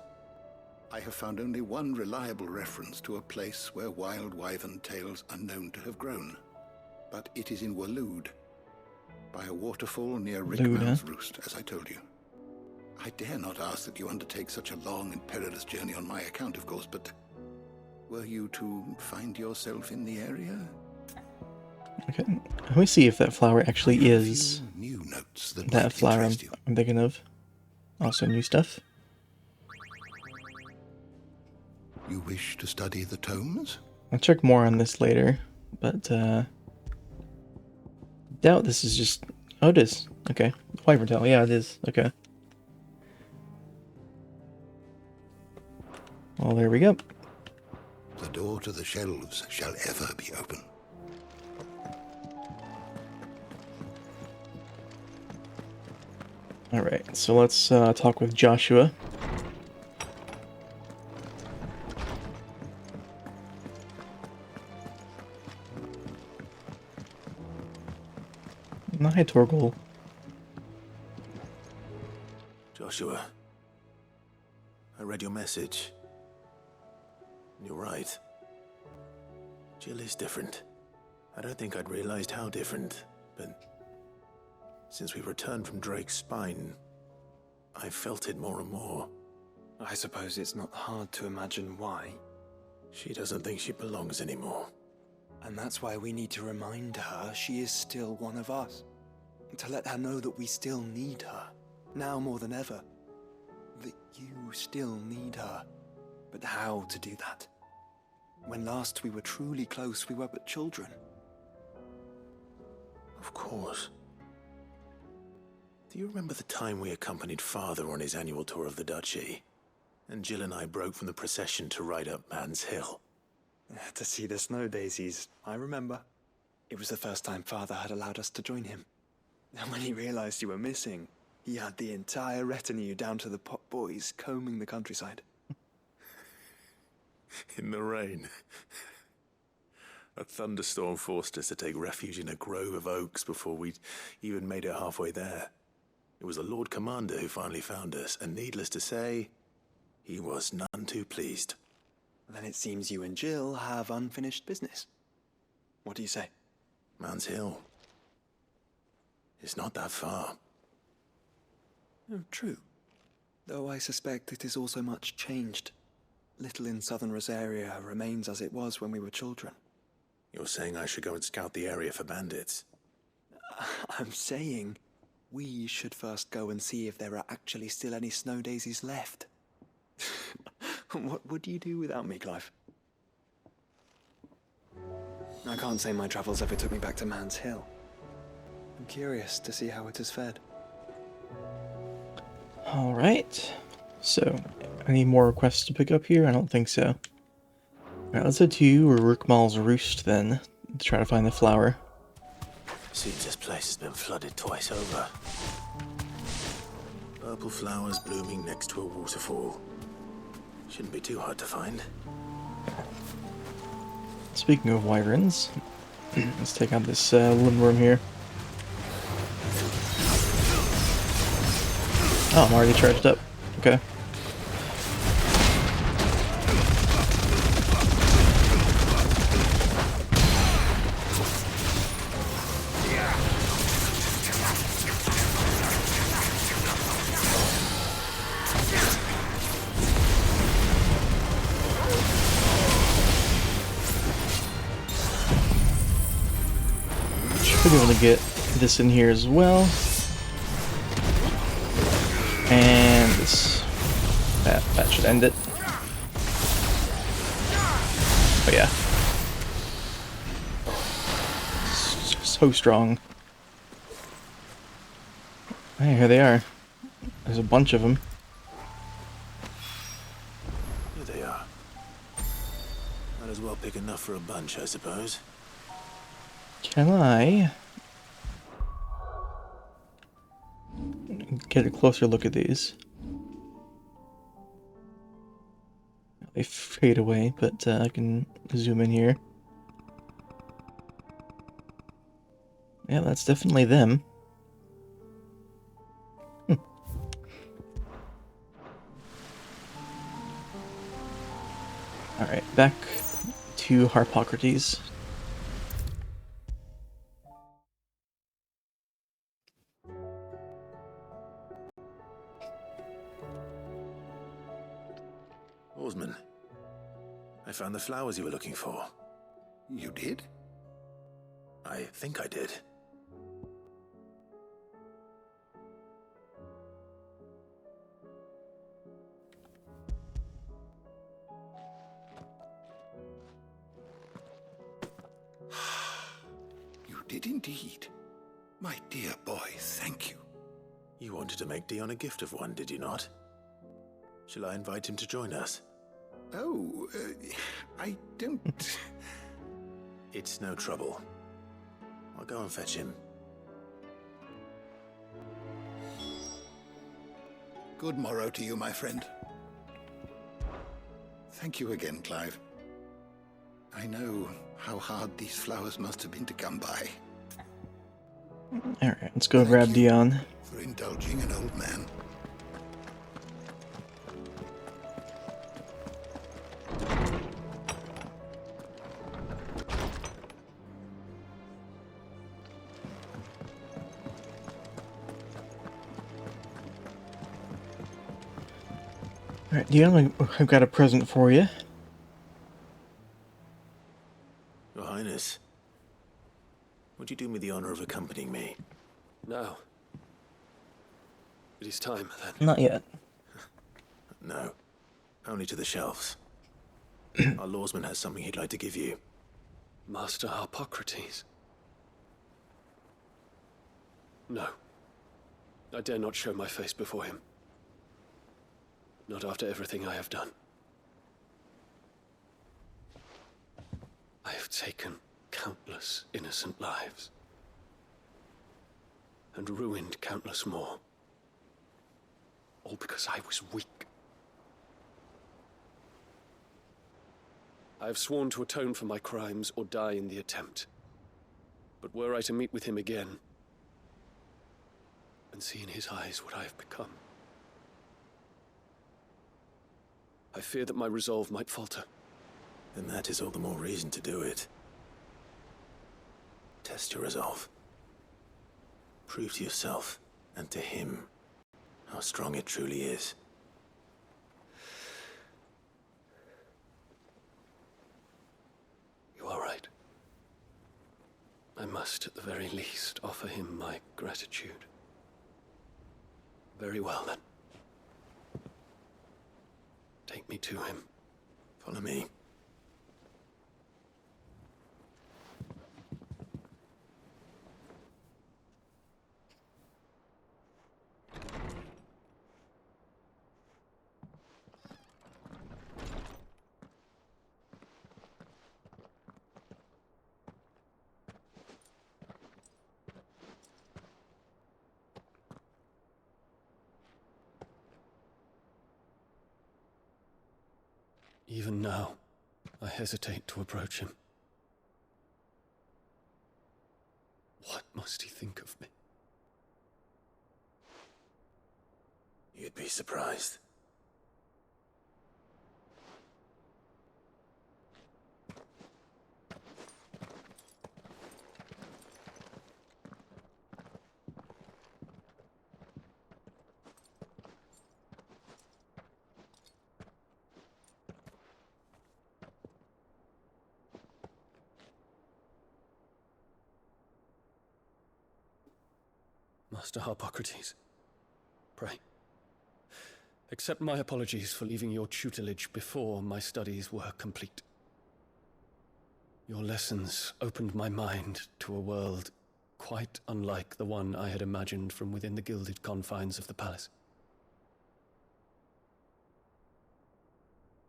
I have found only one reliable reference to a place where wild wyvern tails are known to have grown. But it is in Waloed, by a waterfall near Rickman's Roost, as I told you. I dare not ask that you undertake such a long and perilous journey on my account, of course, but were you to find yourself in the area? Okay, let me see if that flower actually is new notes that that flower I'm thinking of. Also new stuff. You wish to study the tomes? I'll check more on this later, but doubt this is just... Oh, it is. Okay. Wyvern tail. Yeah, it is. Okay. Well, there we go. The door to the shelves shall ever be open. Alright, so let's talk with Joshua. Hi, Torgal. Joshua, I read your message. You're right. Jill is different. I don't think I'd realized how different, but since we returned from Drake's spine, I felt it more and more. I suppose it's not hard to imagine why. She doesn't think she belongs anymore. And that's why we need to remind her she is still one of us. To let her know that we still need her, now more than ever. That you still need her. But how to do that? When last we were truly close, we were but children. Of course. Do you remember the time we accompanied Father on his annual tour of the Duchy? And Jill and I broke from the procession to ride up Man's Hill. To see the snow daisies, I remember. It was the first time Father had allowed us to join him. And when he realized you were missing, he had the entire retinue down to the pot boys combing the countryside. In the rain. A thunderstorm forced us to take refuge in a grove of oaks before we'd even made it halfway there. It was the Lord Commander who finally found us, and needless to say, he was none too pleased. Then it seems you and Jill have unfinished business. What do you say? Man's Hill. It's not that far. Oh, true. Though I suspect it is also much changed. Little in southern Rosaria remains as it was when we were children. You're saying I should go and scout the area for bandits? I'm saying we should first go and see if there are actually still any snow daisies left. What would you do without me, Clive? I can't say my travels ever took me back to Man's Hill. I'm curious to see how it has fared. Alright. So, any more requests to pick up here? I don't think so. Alright, let's head to Rookmal's Roost then, to try to find the flower. Seems this place has been flooded twice over. Purple flowers blooming next to a waterfall. Shouldn't be too hard to find. Speaking of wyverns, let's take out this windworm here. Oh, I'm already charged up. Okay. Should be able to get this in here as well. And this, that should end it. Oh yeah. So strong. Hey, here they are. There's a bunch of them. Here they are. Might as well pick enough for a bunch, I suppose. Can I get a closer look at these? They fade away, but I can zoom in here. Yeah, that's definitely them. Alright, back to Harpocrates. Oarsman, I found the flowers you were looking for. You did? I think I did. did indeed. My dear boy, thank you. You wanted to make Dion a gift of one, did you not? Shall I invite him to join us? Oh, I don't... It's no trouble. I'll go and fetch him. Good morrow to you, my friend. Thank you again, Clive. I know how hard these flowers must have been to come by. Alright, let's go grab Dion. For indulging an old man. Alright, Dion, I've got a present for you. Your Highness, would you do me the honor of accompanying me? No. It is time, then. Not yet. No. Only to the shelves. Our lawsman has something he'd like to give you. Master Harpocrates. No. I dare not show my face before him. Not after everything I have done. I have taken countless innocent lives. And ruined countless more. All because I was weak. I have sworn to atone for my crimes or die in the attempt. But were I to meet with him again, and see in his eyes what I have become, I fear that my resolve might falter. Then that is all the more reason to do it. Test your resolve. Prove to yourself, and to him, how strong it truly is. You are right. I must, at the very least, offer him my gratitude. Very well, then. Take me to him. Follow me. Even now, I hesitate to approach him. What must he think of me? You'd be surprised. Master Harpocrates, pray, accept my apologies for leaving your tutelage before my studies were complete. Your lessons opened my mind to a world quite unlike the one I had imagined from within the gilded confines of the palace.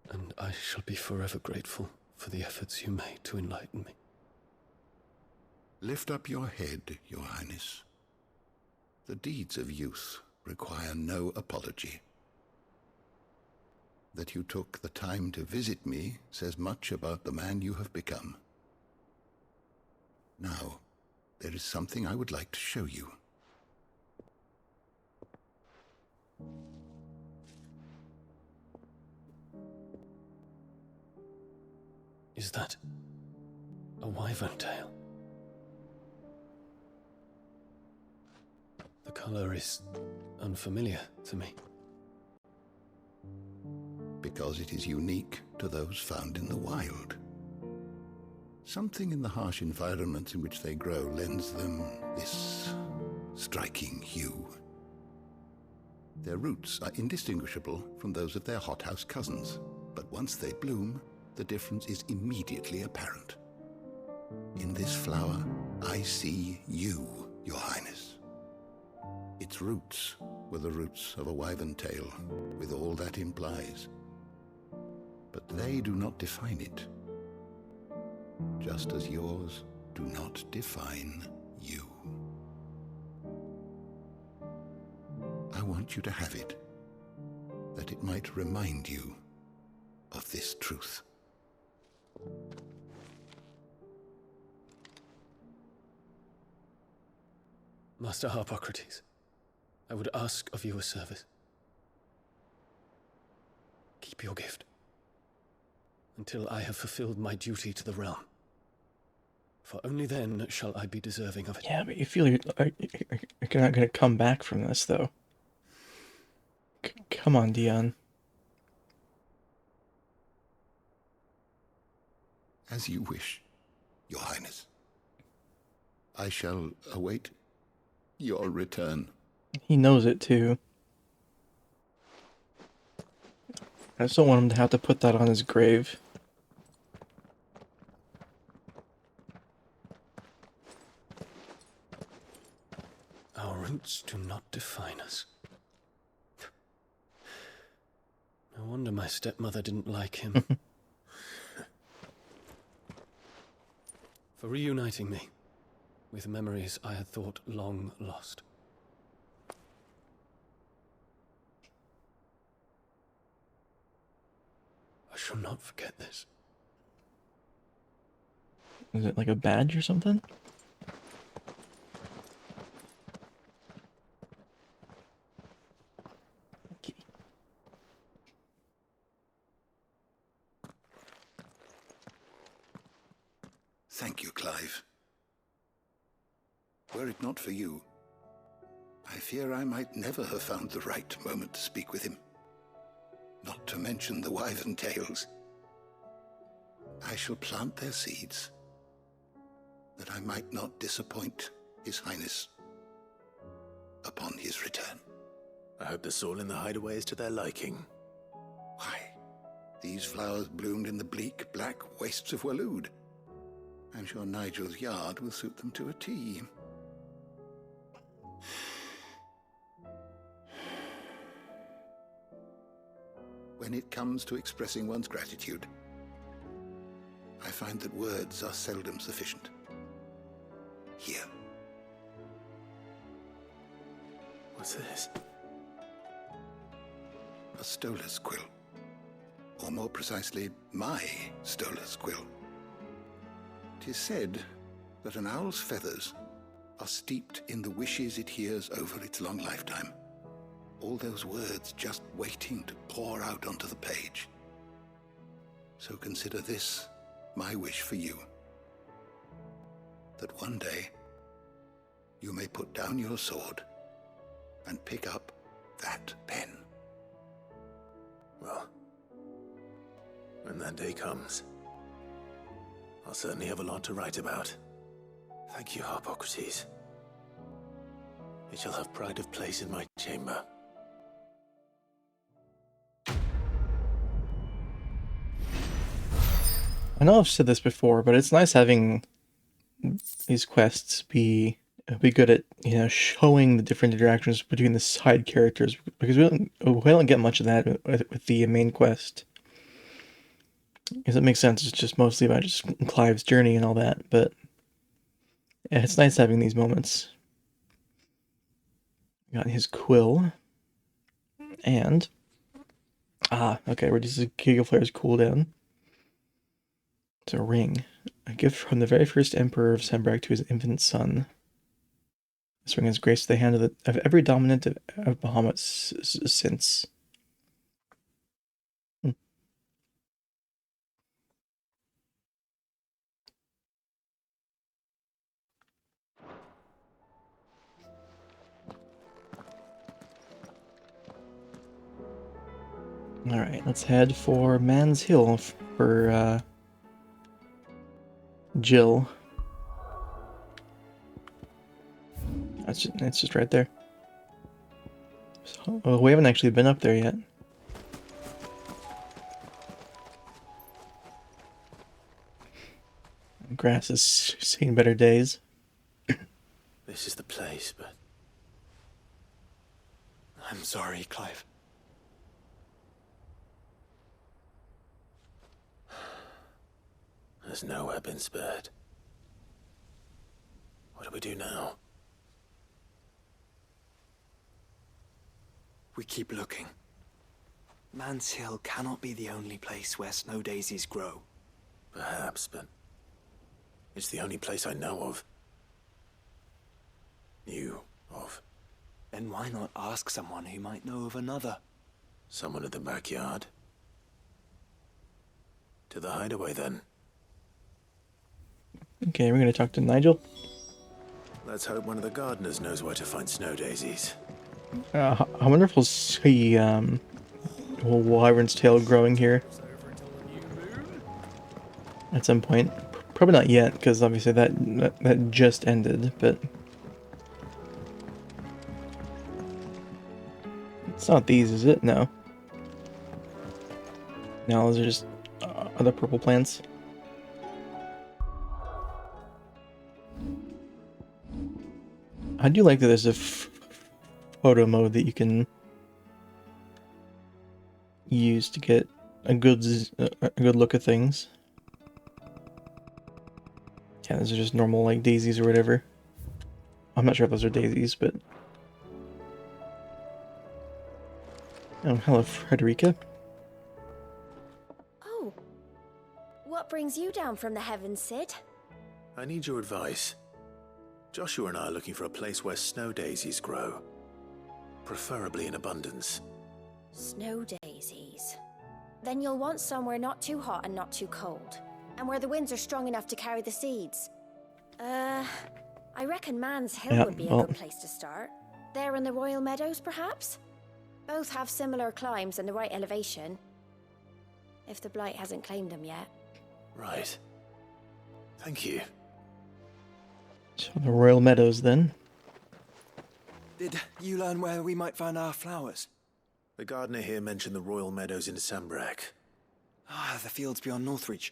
And I shall be forever grateful for the efforts you made to enlighten me. Lift up your head, Your Highness. The deeds of youth require no apology. That you took the time to visit me says much about the man you have become. Now, there is something I would like to show you. Is that a wyvern tail? The color is unfamiliar to me. Because it is unique to those found in the wild. Something in the harsh environments in which they grow lends them this striking hue. Their roots are indistinguishable from those of their hothouse cousins, but once they bloom, the difference is immediately apparent. In this flower, I see you, Your Highness. Its roots were the roots of a wyvern tale, with all that implies. But they do not define it, just as yours do not define you. I want you to have it, that it might remind you of this truth. Master Harpocrates, I would ask of you a service. Keep your gift until I have fulfilled my duty to the realm. For only then shall I be deserving of it. Yeah, but you feel you're not going to come back from this, though. Come on, Dion. As you wish, Your Highness. I shall await your return. He knows it, too. I just don't want him to have to put that on his grave. Our roots do not define us. No wonder my stepmother didn't like him. For reuniting me with memories I had thought long lost. I shall not forget this. Is it like a badge or something? Thank you, Clive. Were it not for you, I fear I might never have found the right moment to speak with him. Not to mention the wyvern tales. I shall plant their seeds, that I might not disappoint His Highness upon his return. I hope the soil in the hideaway is to their liking. Why, these flowers bloomed in the bleak, black wastes of Waloed. I'm sure Nigel's yard will suit them to a T. When it comes to expressing one's gratitude, I find that words are seldom sufficient. Here. What's this? A stolas quill. Or more precisely, my stolas quill. 'Tis said that an owl's feathers are steeped in the wishes it hears over its long lifetime. All those words just waiting to pour out onto the page. So consider this my wish for you. That one day you may put down your sword and pick up that pen. Well, when that day comes, I'll certainly have a lot to write about. Thank you, Harpocrates. It shall have pride of place in my chamber. I know I've said this before, but it's nice having these quests be good at, you know, showing the different interactions between the side characters, because we don't get much of that with the main quest. Because it makes sense, it's just mostly about just Clive's journey and all that, but yeah, it's nice having these moments. Got his quill. And okay, reduces Gigaflare's cooldown. It's a ring. A gift from the very first Emperor of Sembrak to his infant son. This ring has graced the hand of every dominant of Bahamut since. Alright, let's head for Man's Hill for Jill. It's just right there. So, well, we haven't actually been up there yet. Grass has seen better days. this is the place, but... I'm sorry, Clive. Has nowhere been spared. What do we do now? We keep looking. Man's Hill cannot be the only place where snow daisies grow. Perhaps, but... it's the only place I know of. Knew of. Then why not ask someone who might know of another? Someone in the backyard? To the hideaway, then. Okay, we're gonna talk to Nigel. Let's hope one of the gardeners knows where to find snow daisies. I wonder if we'll see Wyvern's tail growing here at some point. Probably not yet, because obviously that just ended, but it's not these, is it? No. No, those are just other purple plants. I do like that there's a photo mode that you can use to get a good look at things. Yeah, those are just normal like daisies or whatever. I'm not sure if those are daisies, but oh, hello, Frederica. Oh, what brings you down from the heavens, Sid? I need your advice. Joshua and I are looking for a place where snow daisies grow. Preferably in abundance. Snow daisies. Then you'll want somewhere not too hot and not too cold. And where the winds are strong enough to carry the seeds. I reckon Man's Hill would be a good place to start. There in the Royal Meadows, perhaps? Both have similar climbs and the right elevation. If the Blight hasn't claimed them yet. Right. Thank you. So the Royal Meadows, then. Did you learn where we might find our flowers? The gardener here mentioned the Royal Meadows in Sambrak. Ah, the fields beyond Northreach.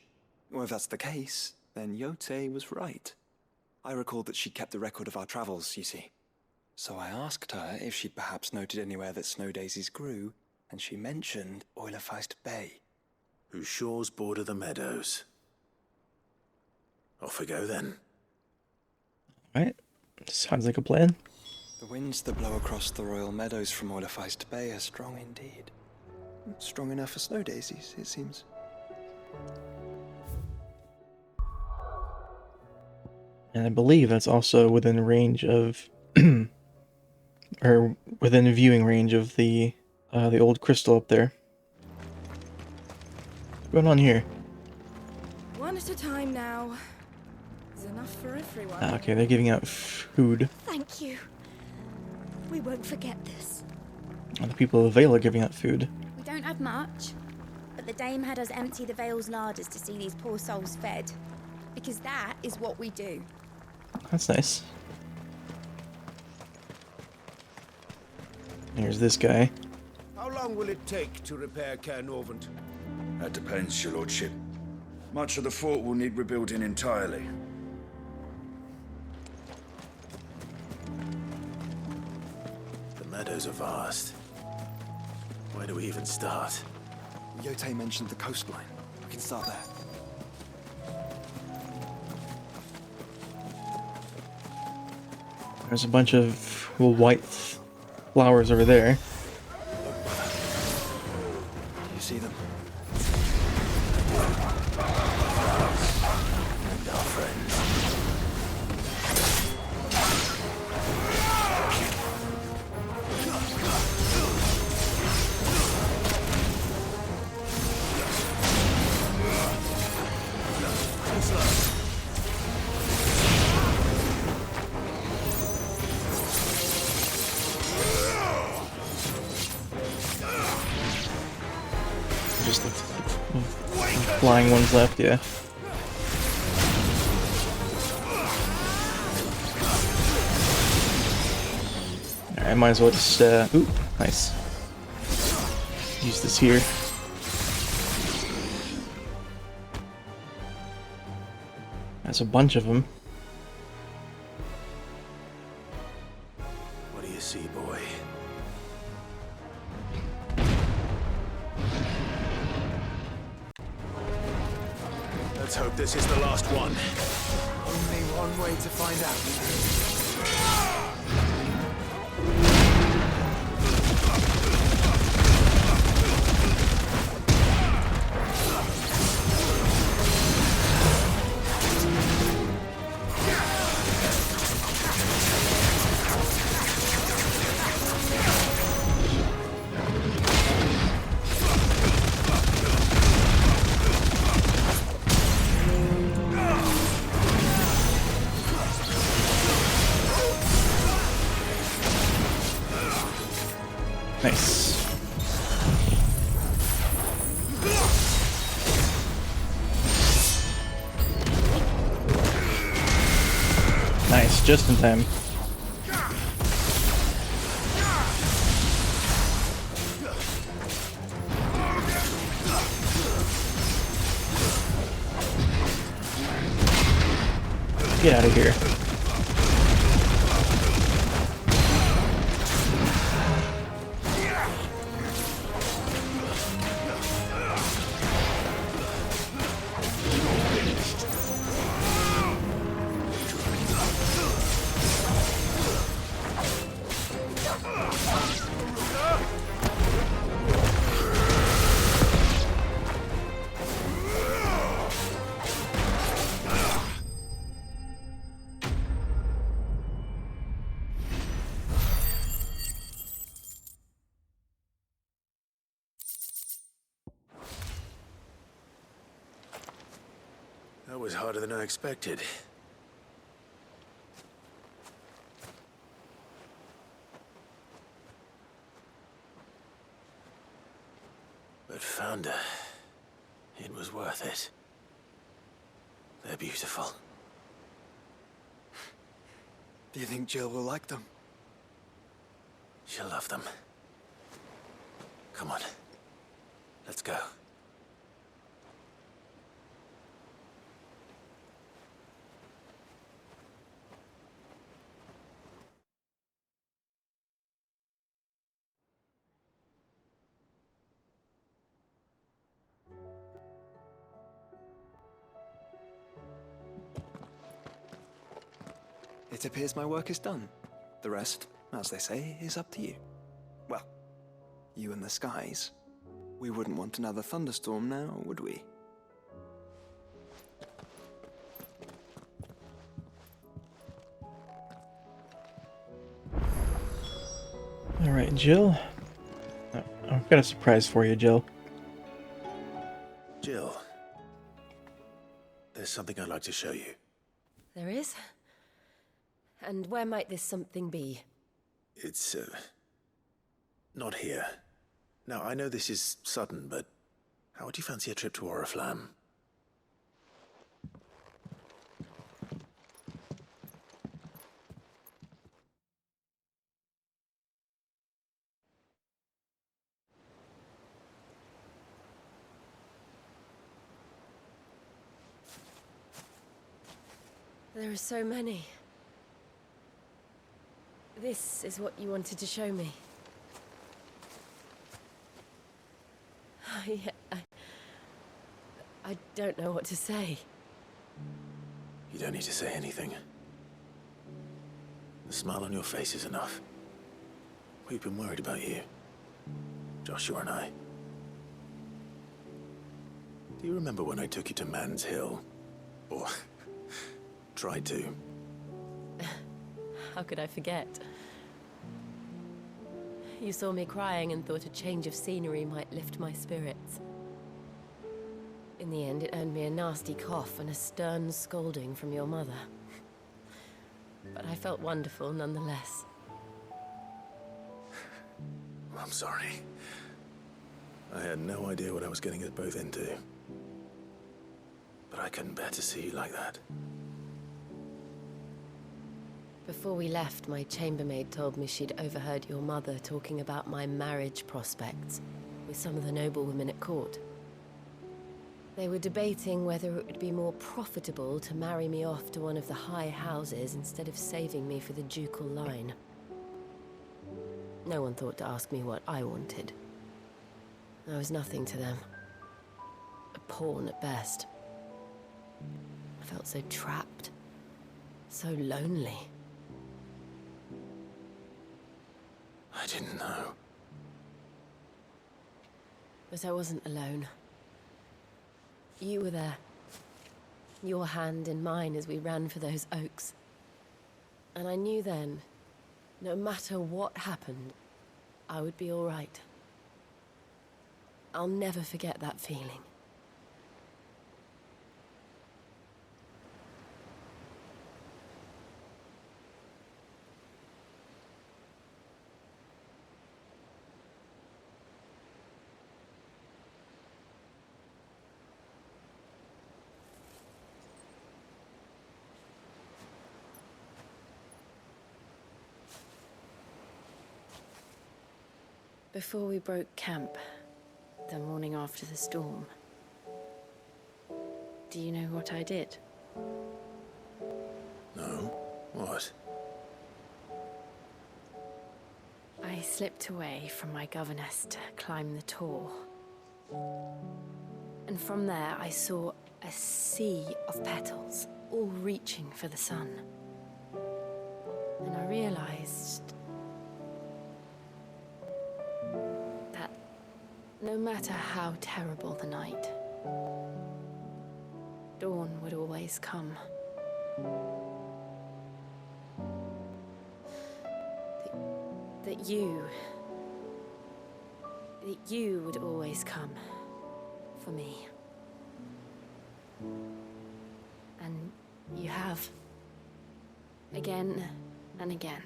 Well, if that's the case, then Yote was right. I recalled that she kept the record of our travels, you see. So I asked her if she'd perhaps noted anywhere that snow daisies grew, and she mentioned Oilerfeist Bay. Whose shores border the meadows. Off we go, then. Alright, sounds like a plan. The winds that blow across the Royal Meadows from Oilerfeist Bay are strong indeed. Strong enough for snow daisies, it seems. And I believe that's also within range of, or within viewing range of the old crystal up there. What's going on here? One at a time now. There's enough for everyone. Ah, okay, they're giving out food. Thank you. We won't forget this. And the people of Vale are giving out food. We don't have much, but the dame had us empty the Vale's larders to see these poor souls fed. Because that is what we do. That's nice. Here's this guy. How long will it take to repair Cairnovant? That depends, your lordship. Much of the fort will need rebuilding entirely. The meadows are vast. Where do we even start? Yote mentioned the coastline. We can start there. There's a bunch of white flowers over there. Do you see them? And our friends. Just the flying ones left, yeah. I might as well just, ooh, nice. Use this here. That's a bunch of them. this is the last one. Only one way to find out. Nice. Nice, just in time. Get out of here. That was harder than I expected. But Founder, it was worth it. They're beautiful. Do you think Jill will like them? She'll love them. Come on. Let's go. It appears my work is done. The rest, as they say, is up to you. Well, you and the skies. We wouldn't want another thunderstorm now, would we? Alright, Jill. Oh, I've got a surprise for you, Jill. Jill, there's something I'd like to show you. There is? And where might this something be? It's, not here. Now, I know this is sudden, but how would you fancy a trip to Oriflamme? There are so many. This is what you wanted to show me. I don't know what to say. You don't need to say anything. The smile on your face is enough. We've been worried about you. Joshua and I. Do you remember when I took you to Man's Hill? Or tried to? How could I forget? You saw me crying and thought a change of scenery might lift my spirits. In the end, it earned me a nasty cough and a stern scolding from your mother. But I felt wonderful nonetheless. I'm sorry. I had no idea what I was getting us both into. But I couldn't bear to see you like that. Before we left, my chambermaid told me she'd overheard your mother talking about my marriage prospects with some of the noblewomen at court. They were debating whether it would be more profitable to marry me off to one of the high houses instead of saving me for the ducal line. No one thought to ask me what I wanted. I was nothing to them. A pawn at best. I felt so trapped, so lonely. I didn't know. But I wasn't alone. You were there. Your hand in mine as we ran for those oaks. And I knew then, no matter what happened, I would be all right. I'll never forget that feeling. Before we broke camp, the morning after the storm, do you know what I did? No? What? I slipped away from my governess to climb the tor. And from there I saw a sea of petals, all reaching for the sun. And I realized that no matter how terrible the night, dawn would always come. That you would always come for me. And you have. Again and again.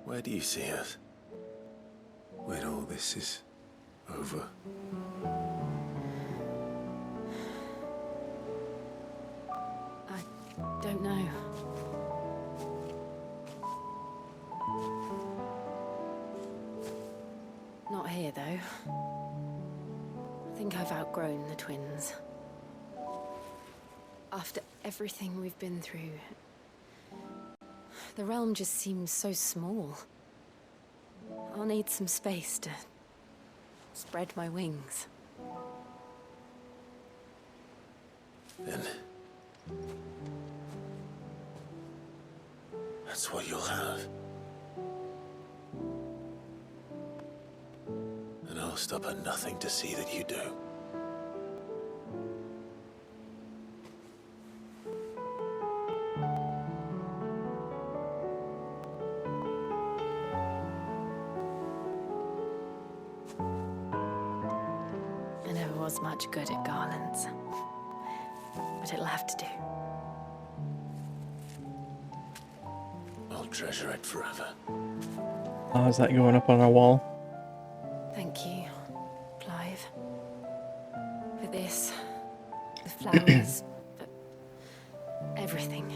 Where do you see us? When all this is over? I don't know. Not here, though. I think I've outgrown the twins. After everything we've been through, the realm just seems so small. I'll need some space to spread my wings. Then that's what you'll have. And I'll stop at nothing to see that you do. I never was much good at garlands, but it'll have to do. I'll treasure it forever. How's that going up on our wall? Thank you, Clive. For this, the flowers, for everything.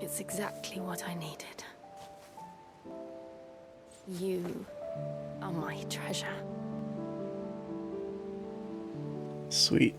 It's exactly what I needed. You are my treasure. Sweet.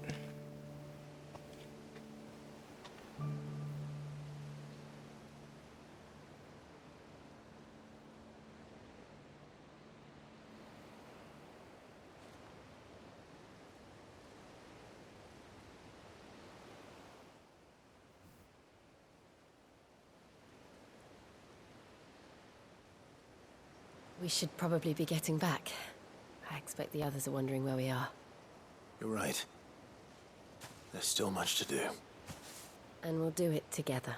We should probably be getting back. I expect the others are wondering where we are. You're right. There's still much to do. And we'll do it together.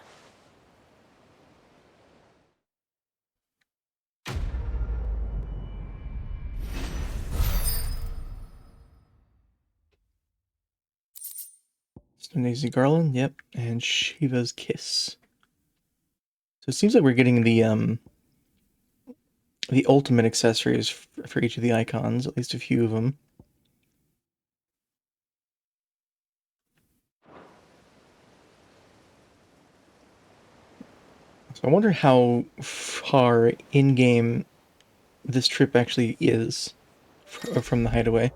Daisy Garland, yep, and Shiva's Kiss. So it seems like we're getting the ultimate accessories for each of the icons, at least a few of them. So I wonder how far in-game this trip actually is from the hideaway.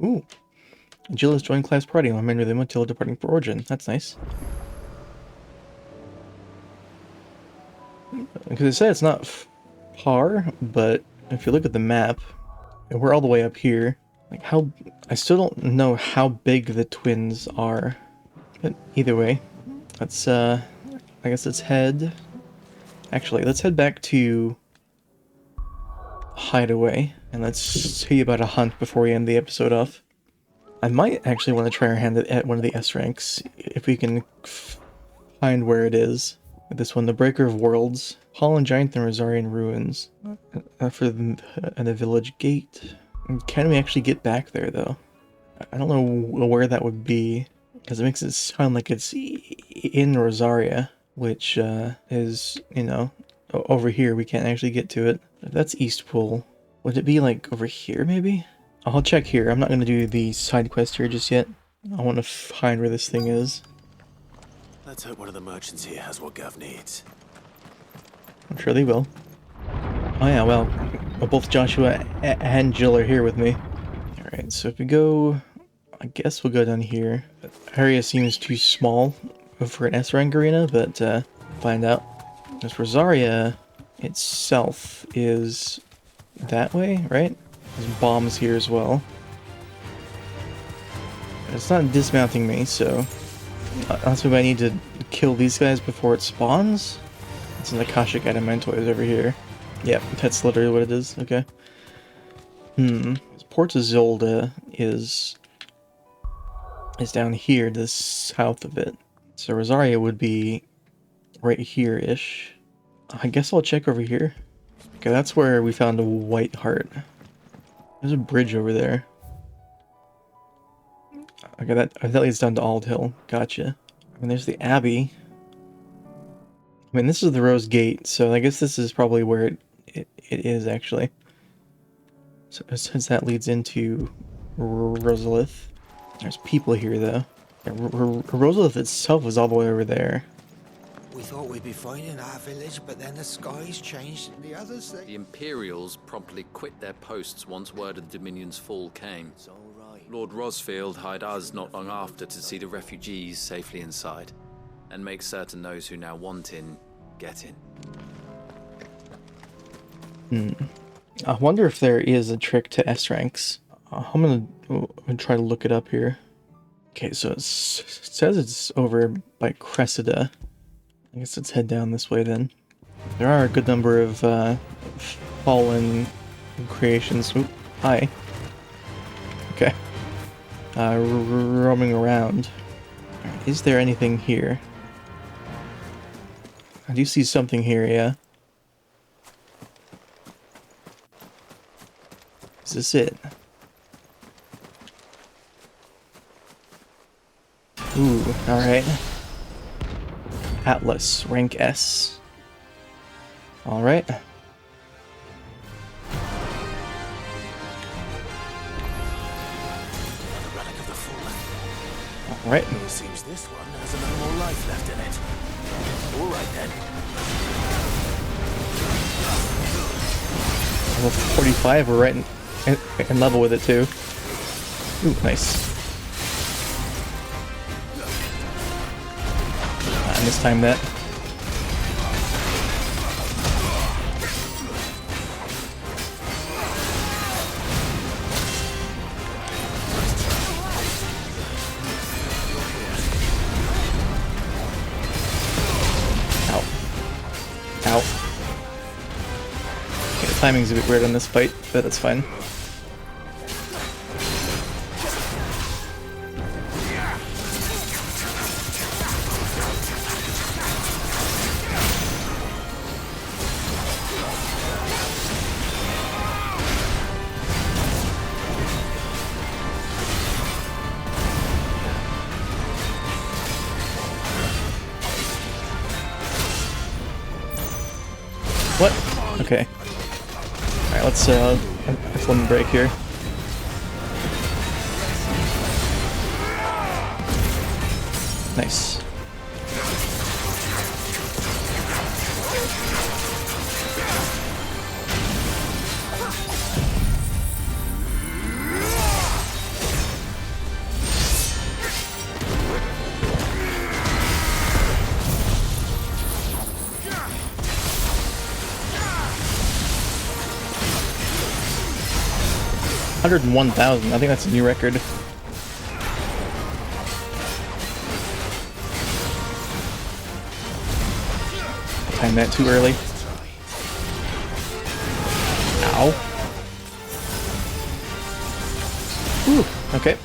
Ooh. Jill has joined Clive's party and remained with him until departing for Origin. That's nice. because it said it's not far, but if you look at the map, we're all the way up here. Like how, I still don't know how big the twins are, but either way, let's I guess let's head. Actually, let's head back to Hideaway and let's see about a hunt before we end the episode off. I might actually want to try our hand at one of the S ranks if we can find where it is. This one, the Breaker of Worlds, Fallen Giant and Rosarian Ruins, for the village gate. Can we actually get back there though? I don't know where that would be, because it makes it sound like it's in Rosaria, which is, you know, over here. We can't actually get to it. If that's Eastpool, would it be like over here maybe? I'll check here. I'm not going to do the side quest here just yet. I want to find where this thing is. Let's hope one of the merchants here has what Gav needs. I'm sure they will. Oh yeah, well, both Joshua and Jill are here with me. Alright, so if we go, I guess we'll go down here. The area seems too small for an S-rank arena, but find out. This Rosaria itself is that way, right? There's bombs here as well. It's not dismounting me, so that's why I need to kill these guys before it spawns. It's an Akashic Adamantoid over here. Yep, that's literally what it is. Okay. Port Isolde is down here to the south of it. So Rosaria would be right here-ish. I guess I'll check over here. Okay, that's where we found a white heart. There's a bridge over there. Okay, that leads down to Ald Hill. Gotcha. And there's the Abbey. I mean, this is the Rose Gate, so I guess this is probably where it is, actually. So, since that leads into Rosalith. There's people here, though. Yeah, Rosalith itself was all the way over there. We thought we'd be fine in our village, but then the skies changed and the others say... The Imperials promptly quit their posts once word of the Dominion's fall came. It's all right. Lord Rosfield hired us not long after to see the refugees safely inside, and make certain those who now want in, get in. I wonder if there is a trick to S ranks. I'm gonna try to look it up here. Okay, so it says it's over by Cressida. I guess let's head down this way then. There are a good number of fallen creations. Oop, hi. Okay. Roaming around. Is there anything here? I do see something here, yeah. Is this it? Ooh, alright. Atlas, rank S. Alright. Alright. It seems this one has a little more life left in it. Alright then. Level 45, we're right in level with it too. Ooh, nice. I mistimed that. Ow. Okay, the timing's a bit weird on this fight, but that's fine. What? Okay. Alright, let's let me break here. Nice. 101,000. I think that's a new record. Timed that too early. Ow. Ooh, okay.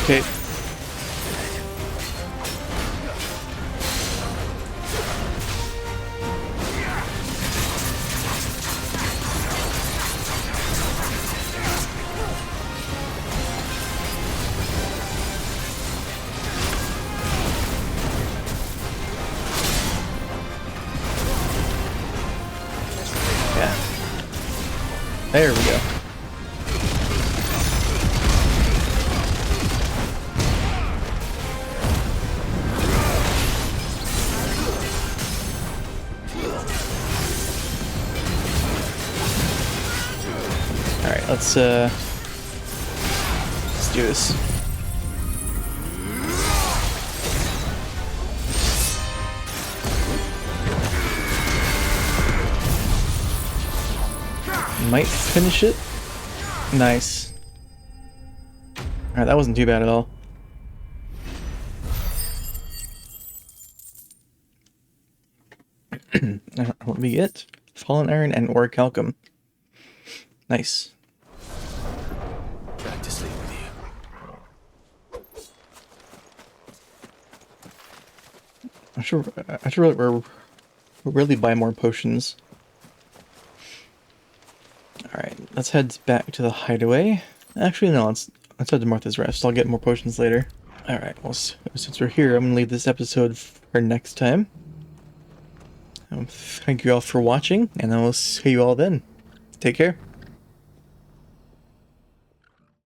Okay. Yeah. There we go. Alright, let's do this. Might finish it. Nice. Alright, that wasn't too bad at all. What we get? Fallen Iron and Orichalcum. Nice. Back to sleep with you. I should really buy more potions. Alright, let's head back to the hideaway. Actually, no, let's head to Martha's Rest. I'll get more potions later. Alright, well, since we're here, I'm going to leave this episode for next time. Thank you all for watching, and I will see you all then. Take care.